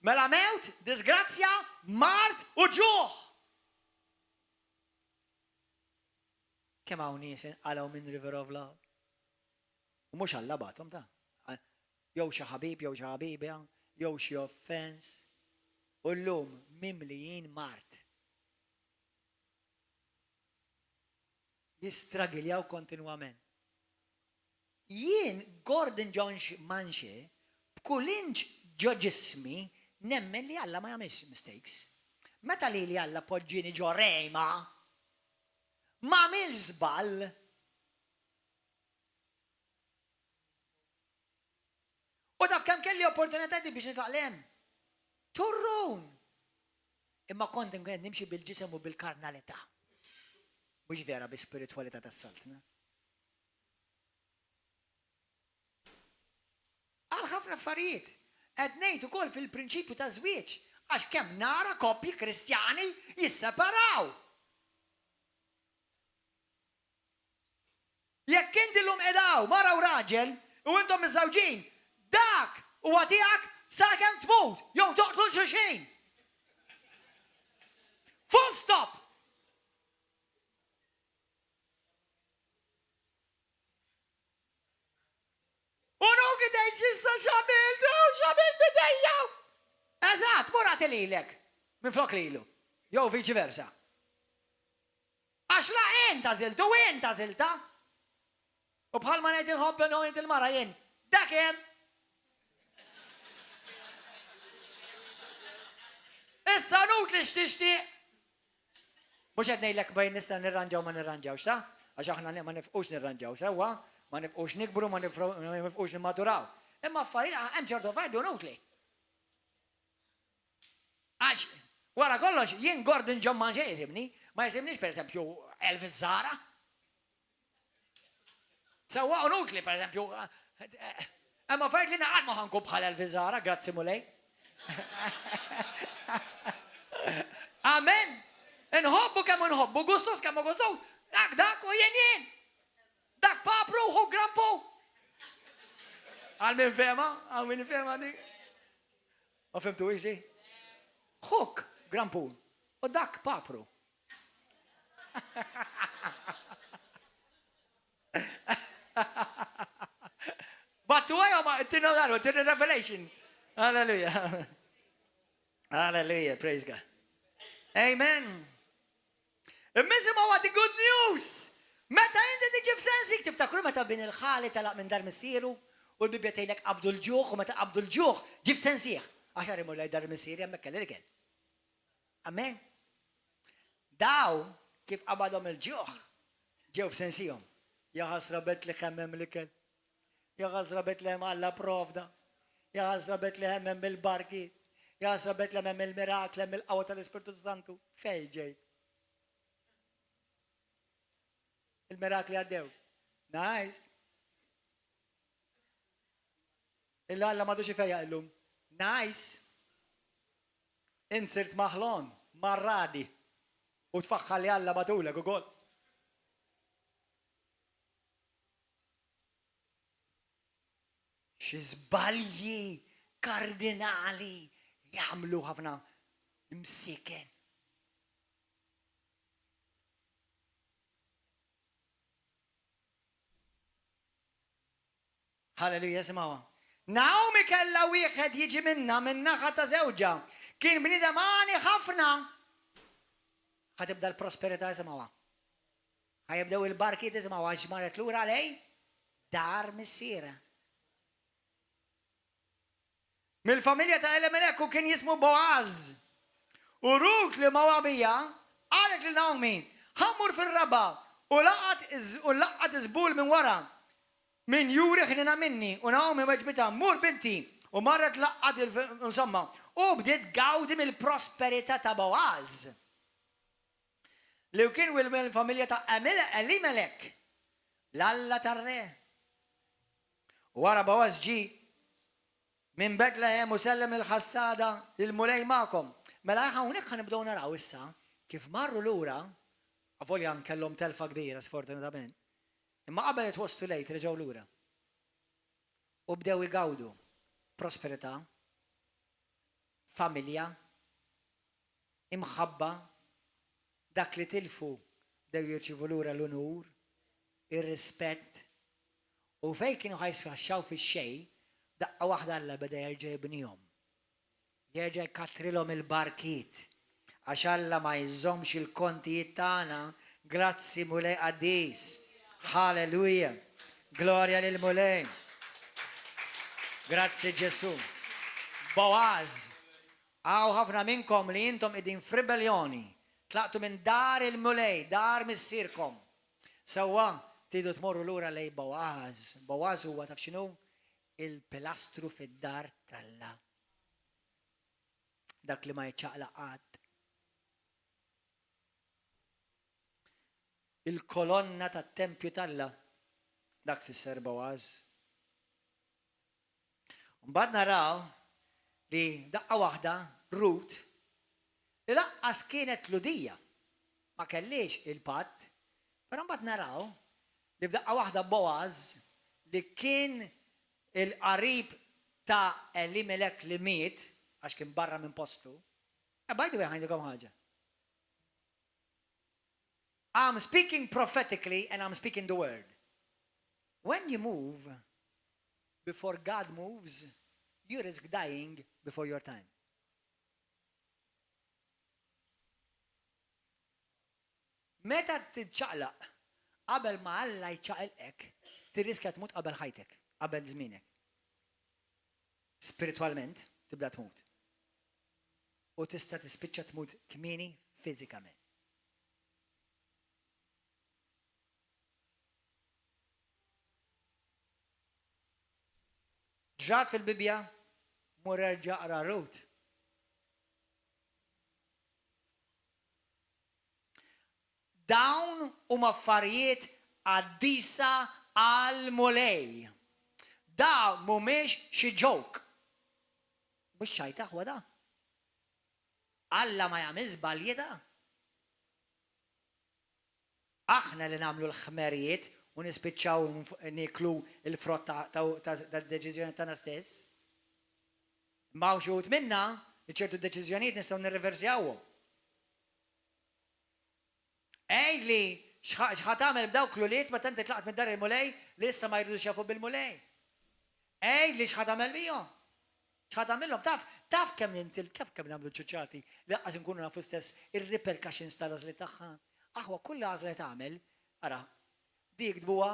mela mewt, disgrazzja, mart u ġuħ. Kemm hawn nies għalgħu minn River of Love? U mhux Alla bagħthom ta' jew xi ħabib, jew xi ħabibja, jew xi offens. U llum mimlijin mart. Jistragiljaw kontinwament. Jien Gordon John Manche b'kull inċ ġo ġismi nemmen li Alla ma jagħmilx mistakes. Meta li Alla poġġieni ġo rejma ma għamil żball. U taf kemm kelli opportunità biex nitlaqlem. Turrun. Imma kont nkun nimxi bil-ġisem u bil-karnalità. Mhux vera bi-spiritualità tas-saltna. Għal ħafna affarijiet. Qed ngħid ukoll fil-prinċipju ta' żwieġ għax kemm nara koppji Kristjani jisseparaw. Jekk inti llum qedaw mara u raġel u intom miżawġin, dak huwa tiegħek sakemm tmut jew toqtlu xulxin. Full stop. U nuki tgħid issa x'għamilt bidejja. Eżatt, murat lilek minflok lilu. Jew viċi versa. Għax la enta żiltu u enta żilta. U bħalma ngħid il-ħobben u ngħid il-mara jien, dak hemm. Issa nut li xtixtieq. Mhux qed ngħidlek bejn nista' nirranġaw ma nirranġawx ta? Għax aħna ma nifqux nirranġaw sewwa, ma nifqux nikbru, ma nifqux nimmaturaw. Imma affarijiet hemm ċertu affarijiet nutli. Għax wara kollox jien Gordon John Manche jisibni, ma jisibniex pereżempju Elvis Zara. Sewwa nutli pereżempju. Imma affarijiet li naqgħod ma ħankun bħal Elvis Zara, grazzi mulej. Amen. Nħobbu kemm nħobbu, gustos kemm gustos, dak u jien. Dak papru u grampu. Għal min fema di. Ma femtu iġ di? Huk, grampu. U dak papru. But to I to the revelation. Hallelujah. Hallelujah. Praise God. Amen. Immisim għu għaddi good news. Meta inti tiġi f'sensik tiftakru meta bin il-ħali talaq minn dar missieru u l-bibja tgħidlek qabdu l-ġuħ u meta qabdu l-ġuħ ġi f'sensieħ. Aħjar imur lej dar missieri hemmhekk kelli l-ikel. Amen. Daw kif qabadhom il-ġuħ ġew f'sensihom. Ja ħasra Betlehem hemm l-ikel. Ja ħasra Betlehem Alla provda. Ja ħasra Betlehem hemm il-barki. Ja ħasra Betlehem hemm il-mirakli, hemm il-qawwa tal-Ispirtu Santu. Fejn ġej? Il-mirakli għaddew. Nice. Illa Alla madu xifeja illum. Nice. Insirt maħlon, marradi. U tfaxħalli Alla matulek ukoll. Xi żbalji kardinali jagħmlu ħafna imsiken. Halleluja, simawa. Naomi kella wieħed jiġi minna naħa ta' żewġa. Kien bniedem għani ħafna. Ħatibda l-prosperità simawa. Ħajibdew il-barkiet simawa għax marret lura lej dar missiera. Mill-familja ta' Elimelek u kien jismu Boaz. U Rut li Mawabija qalet lil Naomi, ħammur fir-raba u laqat iżbul minn wara. Min juri ħnina minni, u Naomi weġbita, mur binti, u marret laqqat insomma, u bdiet gawdi mill-prosperità ta' Boaz. Li kien mill-familja ta' Elimelek, l-Alla tar-re. Wara Boaz ġi minn Betlehem u sellem il-ħassada il-mulej ma'kom. Mela hawnhekk ħanibdew naraw issa kif marru lura, avolja kellhom telfa kbira sfortunatament. Imma qabel it was too late reġgħu lura. U bdew igawdu. prosperità, familja, imħabba, dak li tilfu dew jirċivu lura l-onur, ir-rispett, u fej kienu ħajsfaxxaw fix-xej, daqqa waħda Alla beda jerġa' jibnihom. Jerġa' jkattrilhom il-barkiet. Għax Alla ma jżommx il-kontijiet tagħna, grazzi mulej qaddis. Halleluja. Glorja lil mulej. Grazzi Ġesu. Boaz. Għaw ħafna minnkom li jintom idin f'ribellioni. Tlaqtu minn dar il-mulej, dar missirkom. Sawa, tidu tmorru lura lej Boaz. Boaz huwa taf x'inhu? Il-pilastru fid-dar tal-Alla. Dak li ma jċaqlaq qatt. Il-kolonna tat-tempju tal-Alla. Dak tfisser Boaz. Mbagħad naraw li daqqa waħda Ruth li laqqas kienet ludija ma kellix il-patt, però mbagħad naraw li f'daqqa waħda Boaz li kien il-qarib ta' Elimelek li miet għax kien barra minn postu. By the way, ħajdikom ħaġa. I'm speaking prophetically and I'm speaking the word. When you move before God moves, you risk dying before your time. Meta titċaqlaq qabel ma Alla jċaqilek, tirriska tmut qabel ħajtek, qabel żmienek. Spiritualment tibda tmut. U tista' tispiċċa tmut kmieni fiżikament. ġrat fil-Bibja, mur erġa' qra Ruth. Dawn huma affarijiet għaddisa għal-mulej. Da mhumiex xi ġok. Mhux ċajtaħ wa da. Alla ma jagħmel żbalji da. Aħna li nagħmlu l-ħmerijiet u nispiċċaw niklu il-frott tad-deċiżjoni tagħna stess. Ma xut minna, ċertu deċiżjonijiet nistgħu nirreversjawhom. Ej li x'ħat tagħmel b'dawk l-uliet meta inti tlaqt mid-dar il-mulej li issa ma jridux jafu bil-mulej. Ej li x'ħat tagħmel bihom. X'ħat tagħmilhom taf kemm nagħmlu ċuċċati li laqqas inkunu nafu stess ir-repercussions tal-għażli tagħha. Aħwa kull għażla tagħmel, ara, dik dbuha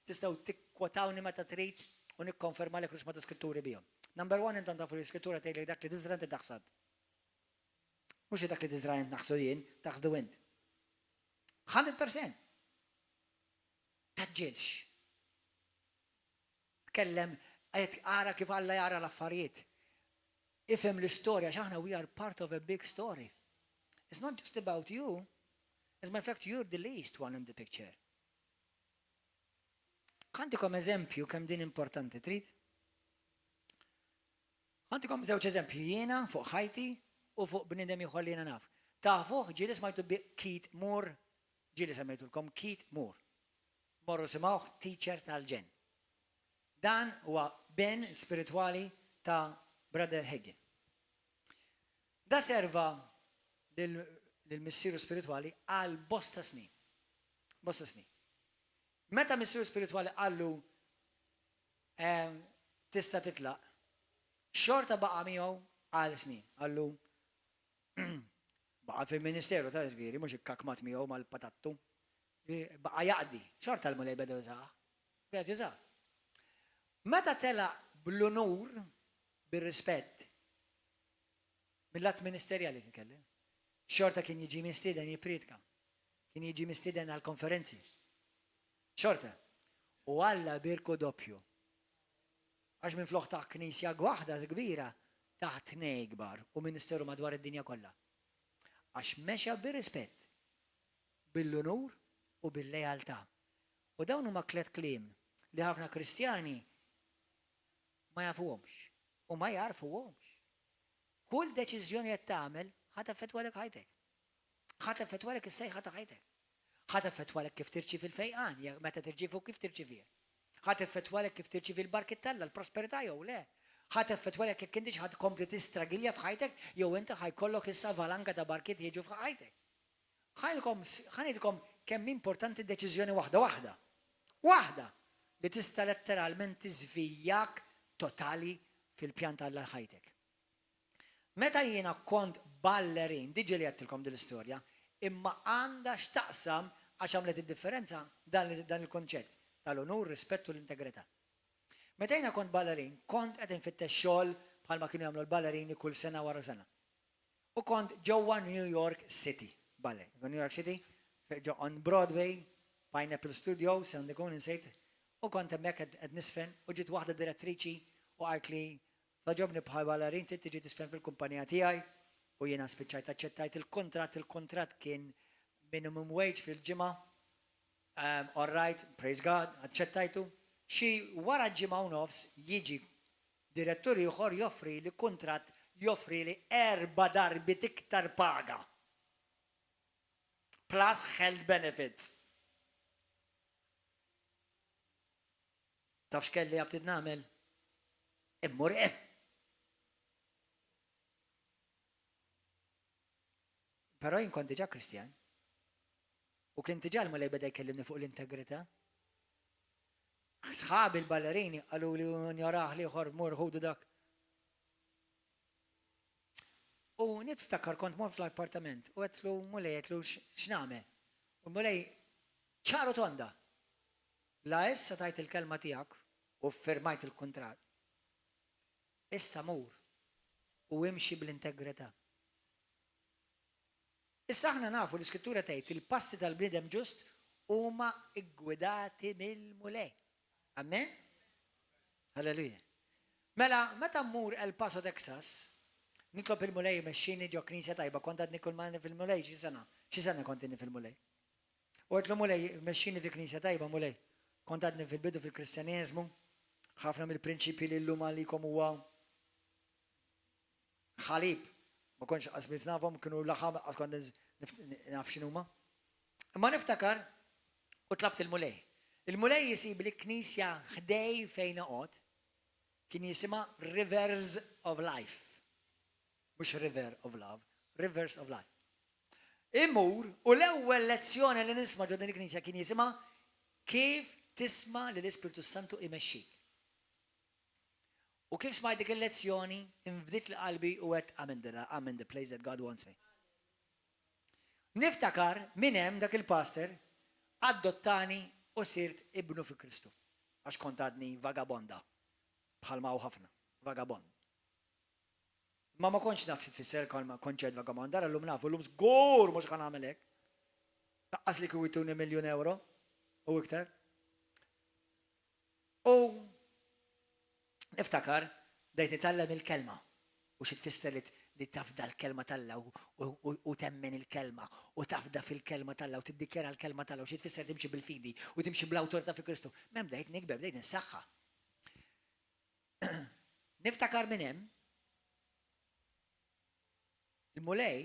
tistgħu tikkwotawni meta trid u nikkonferma lek ma ta' skritturi bihom. Number one, intom tafu l-iskrittura tgħidlek dak li tiżra inti taħsad. Mhux dak li tiżra int naħsu jien, taħsdu int. 100%. Taġġilx. Tkellem, ara kif Alla jara l-affarijiet. Ifhem l-istorja x'aħna we are part of a big story. It's not just about you. As a matter of fact, you're the least one in the picture. Għandikom eżempju kemm din importanti, trid? Għandikom żewġ eżempju jiena fuq ħajti u fuq bniedem ieħor li jiena naf. Tafu ġieli smajtu Keith Moore, ġieli semmejtulkom Keith Moore. Morru simgħuh teacher tal-ġen. Dan huwa ben spiritwali ta' Brother Hagin. Da serva lill-missieru spiritwali għal bosta snin. Bosta snin. Meta missieru spiritwali għallu tista' titlaq, xorta baqa' miegħu għal snin. Għallu baqa' fil-ministeru ta' ġifieri, mhux ikkakmat miegħu mal-patattu. Baqa' jaqdi, xorta l-mulej beda jużaha. Beda jużaha. Meta tela bl-onur, bir-rispett, mill-att ministerjali tinkellem, xorta kien jiġi mistieden jipritka, kien jiġi mistieden għal-konferenzi. Xorta. U Alla birku doppju. Għax minn floħ ta' knisja gwaħda kbira taħt tnej kbar u ministeru madwar id-dinja kollha. Għax mexa bir-rispett, bil-onur u bil-lejaltà. U dawn huma tliet kliem li ħafna Kristjani ma jafuhomx u ma jarfuhomx. Kull deċiżjoni qed tagħmel ħadd effettwalek ħajtek. Ħadd effettwalek is-sejħa ta' ħajtek. ħadd effettwalek kif tirċievi fil-fejqan, meta tirċievu kif tirċivih. Ħadd effettwalek kif tirċievi l-barkit Alla, l-prosperità jew le. ħat effettwalek jekk intix ħad kompli tistragilja f'ħajtek jew inti ħajkollok issa valanga ta' barkiet jiġu f'ħajtek. Ħanidkom kemm importanti deċiżjoni waħda. Waħda li tista' letteralment tiżvijak totali fil-pjan tal-ħajtek. Meta jiena kont ballerin, diġi li għattilkom dil-istorja, imma għandha x'taqsam għax għamlet id-differenza dan il-konċett tal-onur, rispettu l-integrità. Meta jiena kont ballerin, kont qed infittex xogħol bħalma kienu jagħmlu l-ballerini kull sena wara sena. U kont ġewwa New York City, ballet. New York City, on Broadway, Pineapple Studio, Sandikun insejt, u kont hemmhekk qed nisfen u ġiet waħda direttriċi u għalt li taġobni bħal ballerin tiġi tisfen fil-kumpanija tiegħi u jiena spiċċajt aċċettajt il-kontratt kien minimum wage fil-ġimgħa. All right, praise God, aċċettajtu. Xi wara ġimgħa u nofs jiġi direttur ieħor joffri li kuntratt joffri li 4 darbiet iktar paga. Plus health benefits. Taf x'kelli għabtid nagħmel? Immur Però jien kont diġà Kristjan. U kien diġà l-mulej beda jkellimni fuq l-integrità. Sħabi l-ballerini qalu li njaraħ li ħor mur ħudu dak. U niftakar kont mor fl-appartament u għetlu mulej għetlu x'namel. U mulej ċaru tonda. La issa tajt il-kelma tiegħek u firmajt il-kontrat. Issa mur u imxi bl-integrità. Issa aħna nafu l-iskrittura tgħid il-passi tal-bniedem ġust huma ggwidati mill-mulej. Amen? Halleluja. Mela, meta mmur El Paso, Texas, nitlob il-mulej mexxini ġo knisja tajba, kont għadni kull mani fil-mulej, xi sena kont inni fil-mulej. U għetlu mulej mexxini fi knisja tajba, mulej, kont għadni fil-bidu fil-kristjaneżmu, ħafna mill-prinċipi li l-lum għalikom huwa ħalib. Ma konx qasbit nafhom kienu laħam għas kont naf x'inhuma. Imma niftakar u tlabt il-mulej. Il-mulej jisib li knisja ħdej fejn oqgħod kien jisimha Rivers of Life. Mhux River of Love, Rivers of Life. Imur u l-ewwel lezzjoni li nisma' ġo din il-knisja kien jisimha kif tisma' li l-Ispiritu Santu imexxik. U kif smajt dik il-lezzjoni, infdit l-qalbi u għet I'm in the place that God wants me. Niftakar minn hemm dak il-pastor adottani u sirt ibnu fi Kristu. Għax kont għadni vagabonda. Bħalma u ħafna, vagabond. Ma konċ naf fisser kalma konċed vagabonda, l-lum nafu, l-lum zgur mux għan għamelek. Taqqas li kwituni €1,000,000 u iktar. U niftakar, dajt nitallem il-kelma u xi tfisser li tafda l-kelma talla u temmen il-kelma u tafda fil-kelma talla u tiddikjera l-kelma talla u xi tfisser timxi bil-fidi u timxi bl-awtorità fi Kristu. Mem dajt nikber, dajt ninsaħħa. Niftakar minn hemm il-mulej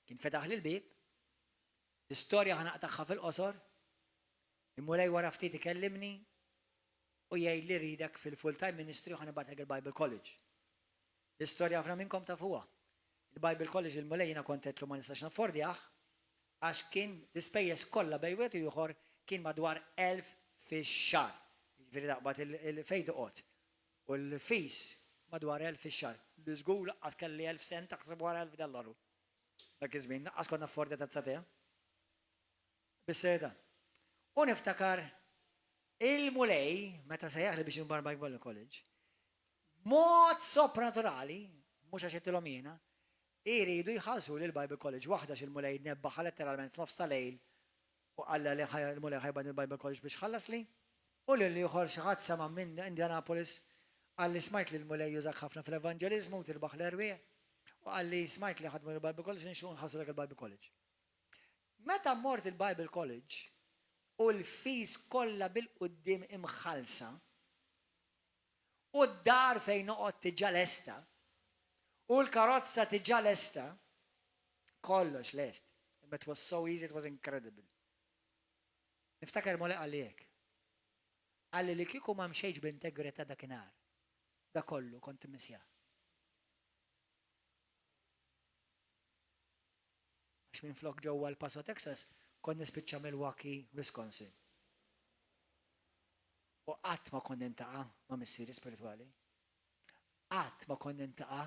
kien fetaħ li l-bib, l-istorja ħanaqtaħħa fil-qosor, il-mulej wara ftit ikellimni u jgħid li ridek fil-full-time ministry u ħanibatek il-Bible College. L-istorja ħafna minnkom tafuha. Il-Bible College il-mulej jiena kont qedtlu ma nistax naffordjah għax kien l-ispejjeż kollha bejn wieħed u ieħor kien madwar 1,000 fix-xahar. Jiġifieri daqbad il-fejn toqgħod. U l-fees madwar 1,000 fix-xahar. L-iżgur laqqas kelli 1,000 cent taħseb wara $1,000. Dak iż-żmien laqqas kont naffordja tazzatejha. Bis-seta. U niftakar il-mulej, meta sejjaħli biex nimbar Bible College, mod soprannaturali, mhux għax jittilhom jiena, iridu jħallsu li l-Bible College waħda x'il-mulej nebbaħa letteralment f'nofs tal-lejl u qalla li l-mulej ħajban il-Bible College biex ħallas li u li ieħor xi ħadd sema' minn Indianapolis għalli smajt li l-mulej jużak ħafna fl-evanġeliżmu u tirbaħ l-erwieq u għalli smajt li ħadmu il-Bible College nixtieq nħallsu lek il-Bible College. Meta mort il-Bible College u l-fees kollha bil-qudiem imħallsa u d-dar fejn noqgħod tiġà lesta u l-karozza tiġà lesta kollox lest. But it was so easy, it was incredible. Niftakar mulej għalli hekk. Għalli li kieku ma mxejġ b'integrità dakinhar. Da kollu kont immissja. Għax minn flok ġewwa l-Paso, Texas, kont nispiċċa Milwaukee, Wisconsin. U qatt ma kont nintaqa' ma' missieri spiritwali. Qatt ma kont nintaqa'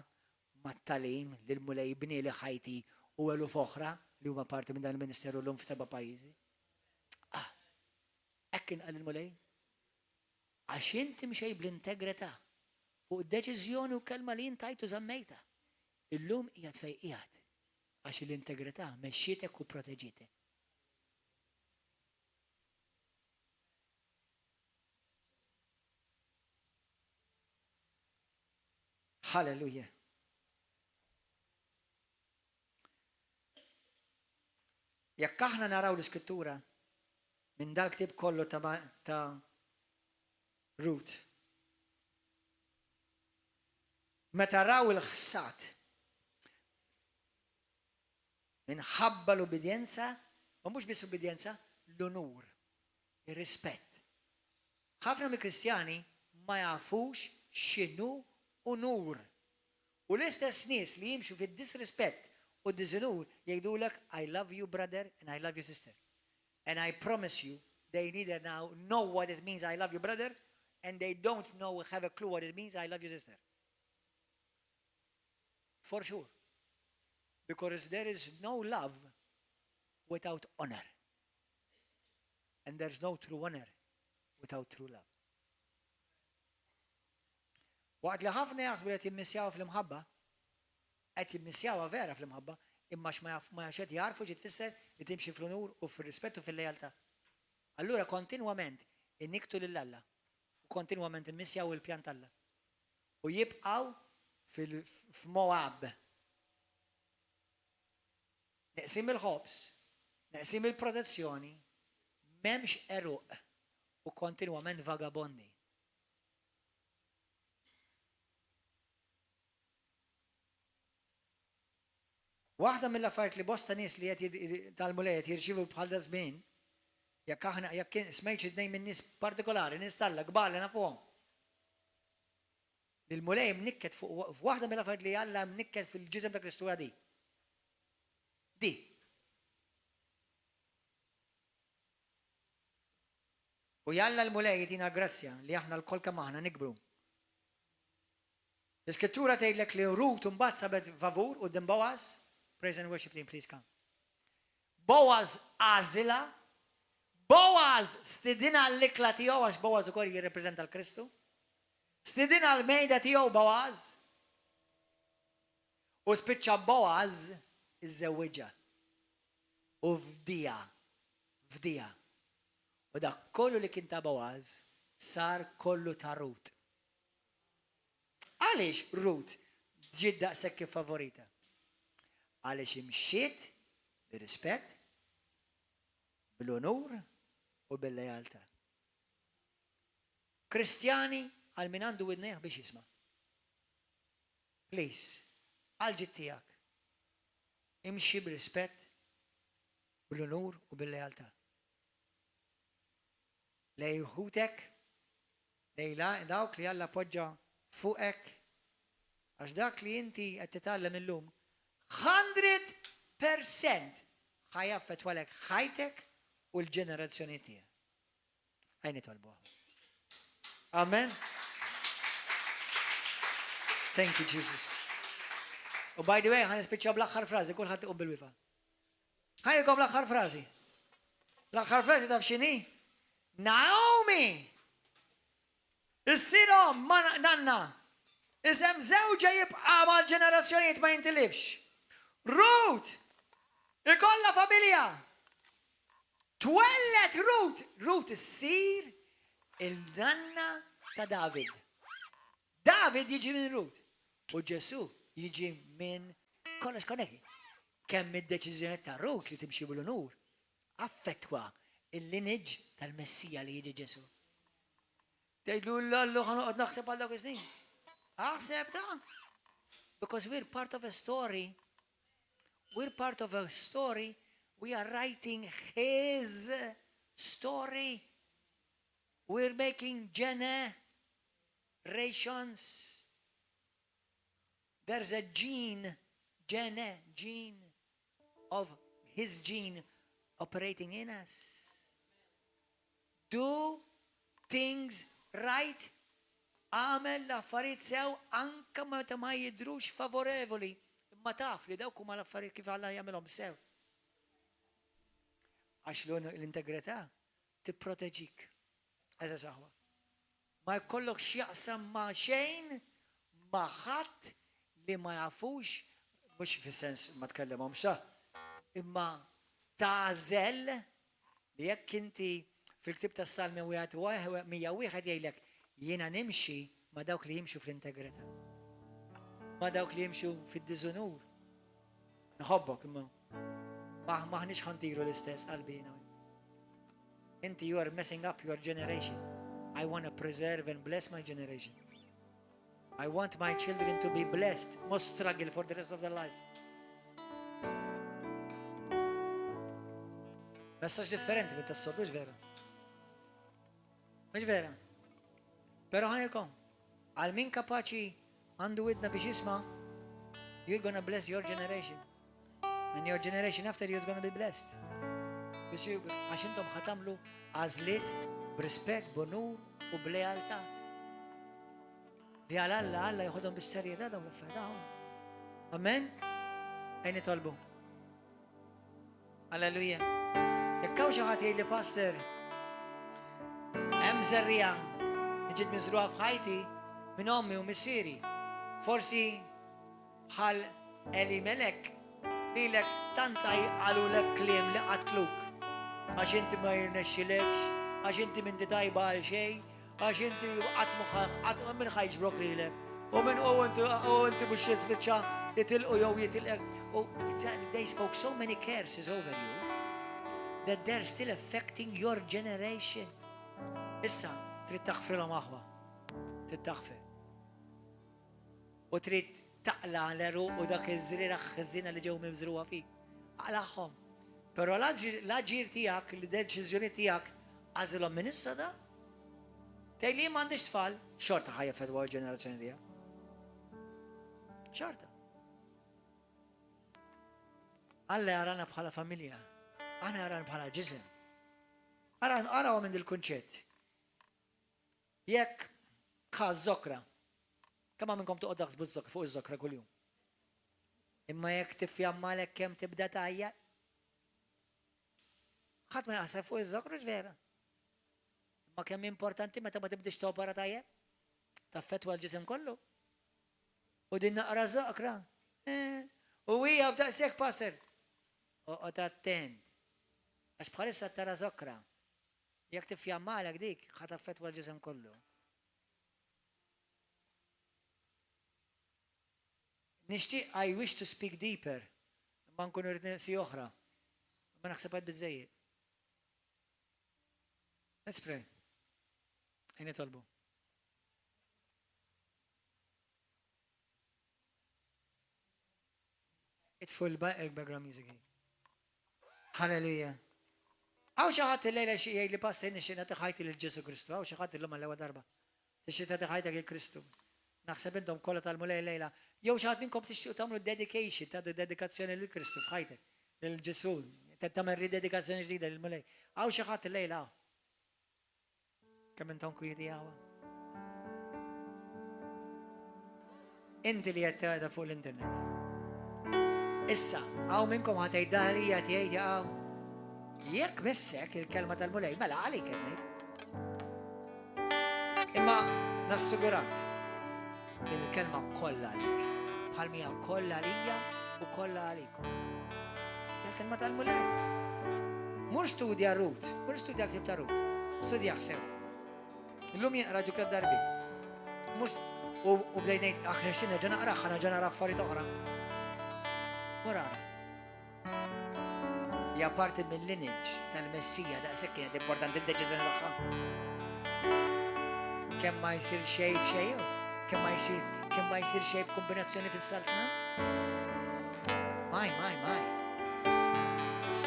mat-talim li l-mulej bnieli ħajti u eluf oħra li huma parti minn dan il-Ministeru l-lum f'7 pajjiżi. Hekk inqal il-mulej. Għax inti mxej bl-integrità fuq id-deċiżjoni u kelma li intajtu żammejta. Illum qiegħed fejn qiegħed għax l-integrità mexxietek u proteġitek. Halleluja. Jekk aħna naraw l-iskrittura minn dal-ktib kollu ta' Ruth. Meta raw il-ħsat minħabba l-ubidjenza, ma mhux biss ubidjenza, l-onur, ir-rispett. Ħafna mill-Kristjani ma jafux x'inhu unur. U l-istess nies li jimxu fid-disrispett u d-diżonur jgħidulek I love you brother and I love you sister. And I promise you they neither now know what it means I love you brother and they don't have a clue what it means I love you sister. For sure. Because there is no love without honor. And there's no true honor without true love. Waqt li ħafna jaħsbu li qed jimmissjaw fl-imħabba, qed jimmissjawha vera fl-imħabba, imma ma xed jarfu ġi tfisser li timxi fl-onur u fir-rispett u fil-lejaltà. Allura kontinwament inniktu lil Alla u kontinwament immissjaw il-pjan tal-Alla. U jibqgħu f'Moab. Neqsim il-ħobs, neqsim il-protezzjoni, m'hemmx eruq u kontinwament vagabondi. Waħda mill-affarijiet li bosta nies li qed tal-mulej qed jirċievu bħal da żmien, jekk aħna jekk smejt id-nejn minn nies partikolari, nies Alla kbar li nafuhom. Il-mulej mnikket fuq waħda mill-affarijiet li Alla mnikket fil-ġisem ta' Kristu di. Di. U Alla l-mulej jitina grazzja li aħna l-kol kemm aħna nikbru. L-iskrittura tgħidlek li Rut mbagħad sabet favur u din Boaz. Praise and worship team, please come. Boaz għażilha. Boaz stidina l-ikla tiegħu għax Boaz ukoll jirrepreżenta l-Kristu. Stidina l-mejda tiegħu Boaz. U spiċċa Boaz iżżewwiġha. U fdija. U dak kollu li kien ta' Boaz sar kollu ta' Rut. Għaliex Rut ġiet daqshekk kif favorita? Għaliex imxiet bir-rispett, bil-onur u bil-lejaltà. Kristjani għal min għandu widnejh biex jisma'. Please, għal ġid tiegħek. Imxi bir-rispett, bil-onur u bil-lejaltà. Lejħutek, lejla dawk li Alla poġġa fuqek, għax dak li inti qed titgħallem illum 100% ħajaffettwalek ħajtek u l-ġenerazzjoni tiegħek. Ħajni tolbuha. Amen. Thank you, Jesus. U by the way, ħan nispiċċaw bl-aħħar frażi, kulħadd iqum bil-wifa. Ħajkom l-aħħar frażi. L-aħħar frażi taf x'inhi? Naomi! Is-sirhom ma nanna. Isem żewġa jibqa' mal-ġenerazzjonijiet ma jintilifx. Ruth! Ikolla familja! Twellet Ruth! Ruth issir il-nanna ta' David. David jiġi minn Ruth. U Ġesu jiġi minn kollox konnekti. Kemm id-deċiżjoni ta' Ruth li timxi bil-onur affettwa il-lineage tal-Messija li jiġi Ġesu. Tgħidlu l-Allu ħanoqgħod naħseb għal dawk is-snin. Aħseb dan. Because we're part of a story. We're part of a story. We are writing his story. We're making Jenna generations. There's a gene of his gene operating in us. Do things right. Għamel l-affarijiet sew anke meta ma jidrux favorevoli. Imma taf li dawk huma l-affarijiet kif Alla jagħmilhom sew. Għax l-integrità tipproteġik. Eża saħwa. Ma jkollok x'jaqsam ma' xejn ma' ħadd li ma jafux, mhux fis-sens ma tkellimhomx imma tażel li jekk inti fil-ktieb tas-Salmi 101 jgħidlek jiena nimxi ma' dawk li jimxu fl-integrità. Ma' dawk li jimxu fid-diżunur. Nħobbok imma maħniex ħantiru l-istess qalbi jiena. Inti you are messing up your generation. I want to preserve and bless my generation. I want my children to be blessed, must struggle for the rest of their life. Messaġġ differenti bit tas-sob, mhux vera. Mhux vera. Però ħanilkom, għal min kapaċi għandu widna biex jisma', you're gonna bless your generation. And your generation after you is gonna be blessed. Għax intom ħatamlu għażliet b'rispett, b'onur u b'lealtà. Li Alla jħodhom bis-serjetà dawn l-affarijiet. Amen? Ejn nitolbu. Alleluja. Jekk hawn xi ħadd jgħidli pastor, hemm żerrija li ġiet miżruha f'ħajti minn ommi u missieri. Forsi bħal Elimelek lilek tant għalulek kliem li qatluk. Għax inti ma jirnexxilekx, għax inti minti tajba għal xejn, għax inti qatt minn ħajġbrok lilek. U minn inti mhux tispiċċa titilqu jew jitilqek. They spoke so many curses over you that they're still affecting your generation. Issa trid taħfrilhom aħwa. Trid taħfir. U trid taqla l-eruq u dak iż-żriera ħżiena li ġew mibżruha fik. Aqlaħhom. Però l-aġir tiegħek, l-deċiżjoni tiegħek għażilhom minn issa da. Tgħidli m'għandix tfal, xorta ħajjefedwa l-ġenerazzjoni tiegħek. Xorta. Alla jarana bħala familja. Aħna jarana bħala ġisem. Araw minn il-kunċett. Jekk ħaż żokra, kemm minnkom toqgħod daħs biż-żokra fuq iż-żokra kuljum. Imma jekk tifjammalek kemm tibda tajjaq, ħadd ma jaħseb fuq iż-żokra ġvera. Imma kemm importanti meta ma tibdix topera tajjeb, taffettwa l-ġisem kollu. U din naqra żokra. U hija b'daqshekk passer. Oqgħod attent. Għax bħalissa tara żokra. Jekk tifjammalek dik, ħadd taffettwa l-ġisem kollu. Nixtieq I wish to speak deeper. Ma nkun irid nisi oħra. Ma naħseb qed biżejjed. Let's pray. Ejn nitolbu. Itfu l-background music. Hallelujah. Għaw xaħat il-lejla xie li passi nixi nati ħajti l-Ġesu Kristu. Għaw xaħat il-lum għal-lewa darba. Tixi nati ħajta il-Kristu. Naħseb intom kolla tal-mu lejla. Jew xaħat minnkom tixtiqu tamlu dedication, taddu dedikazzjoni l-Kristu f'ħajtek. L-Ġesu. Tamer ridedikazzjoni ġdida l-mulej. Għaw xaħat il-lejla. Kemm intom kwieti għawa. Inti li jattajda fuq l-internet. Issa, għaw minnkom ħatajdali jattajda għaw. Jekk messek il-kelma tal-mulej, mela għalik għednejt. Imma nassigurak il-kelma kolla għalik. Bħalmija kolla għalija u kolla għalikum. Il-kelma tal-mulej. Mur studja rut, mur studja ktib ta' rut. Studja xsew. Illum jaqra dik darbi. U bdejnejt aħna xinna ġana ħana ġana affarijiet oħra. Murara. Ja parti mill-lineage tal-Messija daqshekk kienet importanti d-deċiżjoni tagħha. Kemm ma jsir xejn b'xejn, kemm ma jsir xejn b'kombinazzjoni fis-saltna. Maj.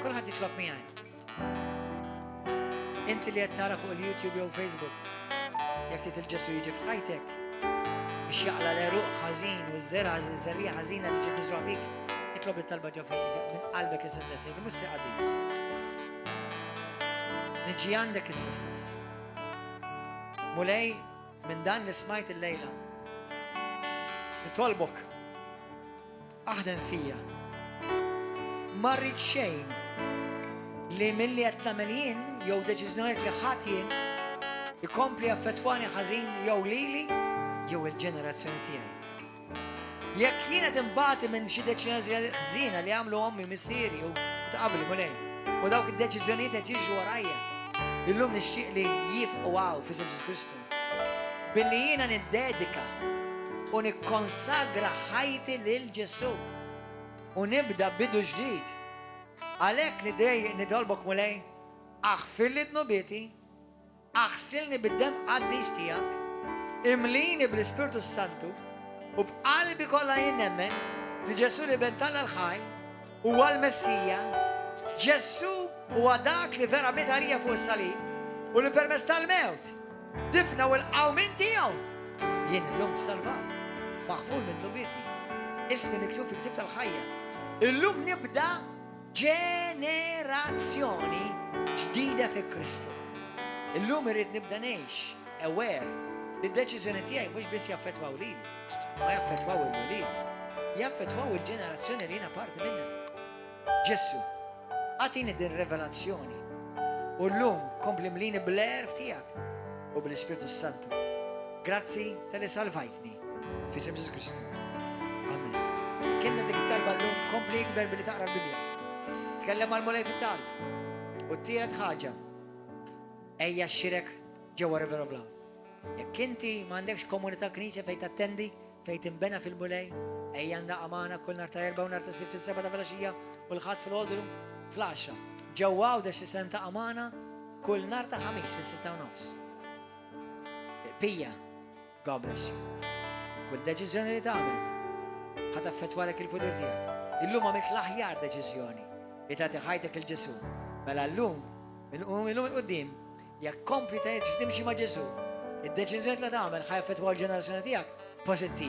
Kulħadd jitlob miegħi. Inti li qed tara fuq il-YouTube jew Facebook, jekk trid il-Ġesu jiġi f'ħajtek, biex jaqla l-eruq ħażin u z-zerrija ħażina li ġiet miżruha fik, itlob it-talba ġo minn qalbek issa stess, jgħidu mhux se qaddis. Niġi għandek issa stess. Mulej minn dan li smajt il-lejla. Nitolbok aħdem fija. Ma rrid xejn li milli qed nagħmel jien jew deċiżjonijiet li ħadd jien ikompli affettwani ħażin jew lili jew il-ġenerazzjoni tiegħi. Jekk jien qed imbagħti minn xi deċiżjoni ħżiena li għamlu ommi missieri u ta' qabli mulej u dawk id-deċiżjonijiet qed jiġu warajja. Illum nixtieq li jifqu għaw fi Ġesu Kristu. Billi jiena niddedika u nikkonsagra ħajti lil Ġesu u nibda bidu ġdid. Għalhekk nidolbok mulej, aħfilli d-nobieti, aħsilni bid-dem qaddis tiegħek, imlini bl-Ispirtu Santu u b'qalbi kollha jien nemmen li Ġesu li bentalla l-ħaj huwa l-Messija, Ġesu huwa dak li verament ħarija fuq is-salib u li permezz tal-mewt difna u l-qawmin tiegħu. Jien illum salvat, maħful minn nobieti, ismi miktub fil-ktieb tal-ħajja. Illum nibda ġenerazzjoni ġdida fi Kristu. Illum irrid nibda ngħix aware li d-deċiżjoni tiegħi mhux biss jaffettwaw lili, ma jaffettwaw il-wulid, jaffettwaw il-ġenerazzjoni li jiena parti minnha. Ġesu, għatini din revelazzjoni u llum kompli mlini bl-erf tiegħek u bl-Ispirtu Santu. Grazzi tal-li salvajtni fi isem Ġesu Kristu. Amen. Kienna dik it-talba llum kompli ikber billi taqra l-Bibja. Tkellem għal-mulej fit-talb. U t-tielet ħaġa, ejja xxirek ġewwa River of Love. Jekk inti m'għandekx komunità knisja fejn tattendi, fejn tinbena fil-mulej, ejja għandha amana kull nhar ta' erba' u nhar ta' sib fis-seba' ta' filgħaxija u l-ħadd fil-ħodru fl-10. Ġewwa għawdex isem ta' amana kull nhar ta' ħamis fis-6 u nofs. Pija, God bless you. Kull deċiżjoni li tagħmel ħadd affettwalek il-futur tiegħek. Illum għamilt l-aħjar deċiżjoni li tagħti ħajtek il-Ġesu. Mela llum il-qudiem jekk kompli timxi ma' Ġesu, id-deċiżjoni li tagħmel ħajaffettwa l-ġenerazzjoni tiegħek pożittiv.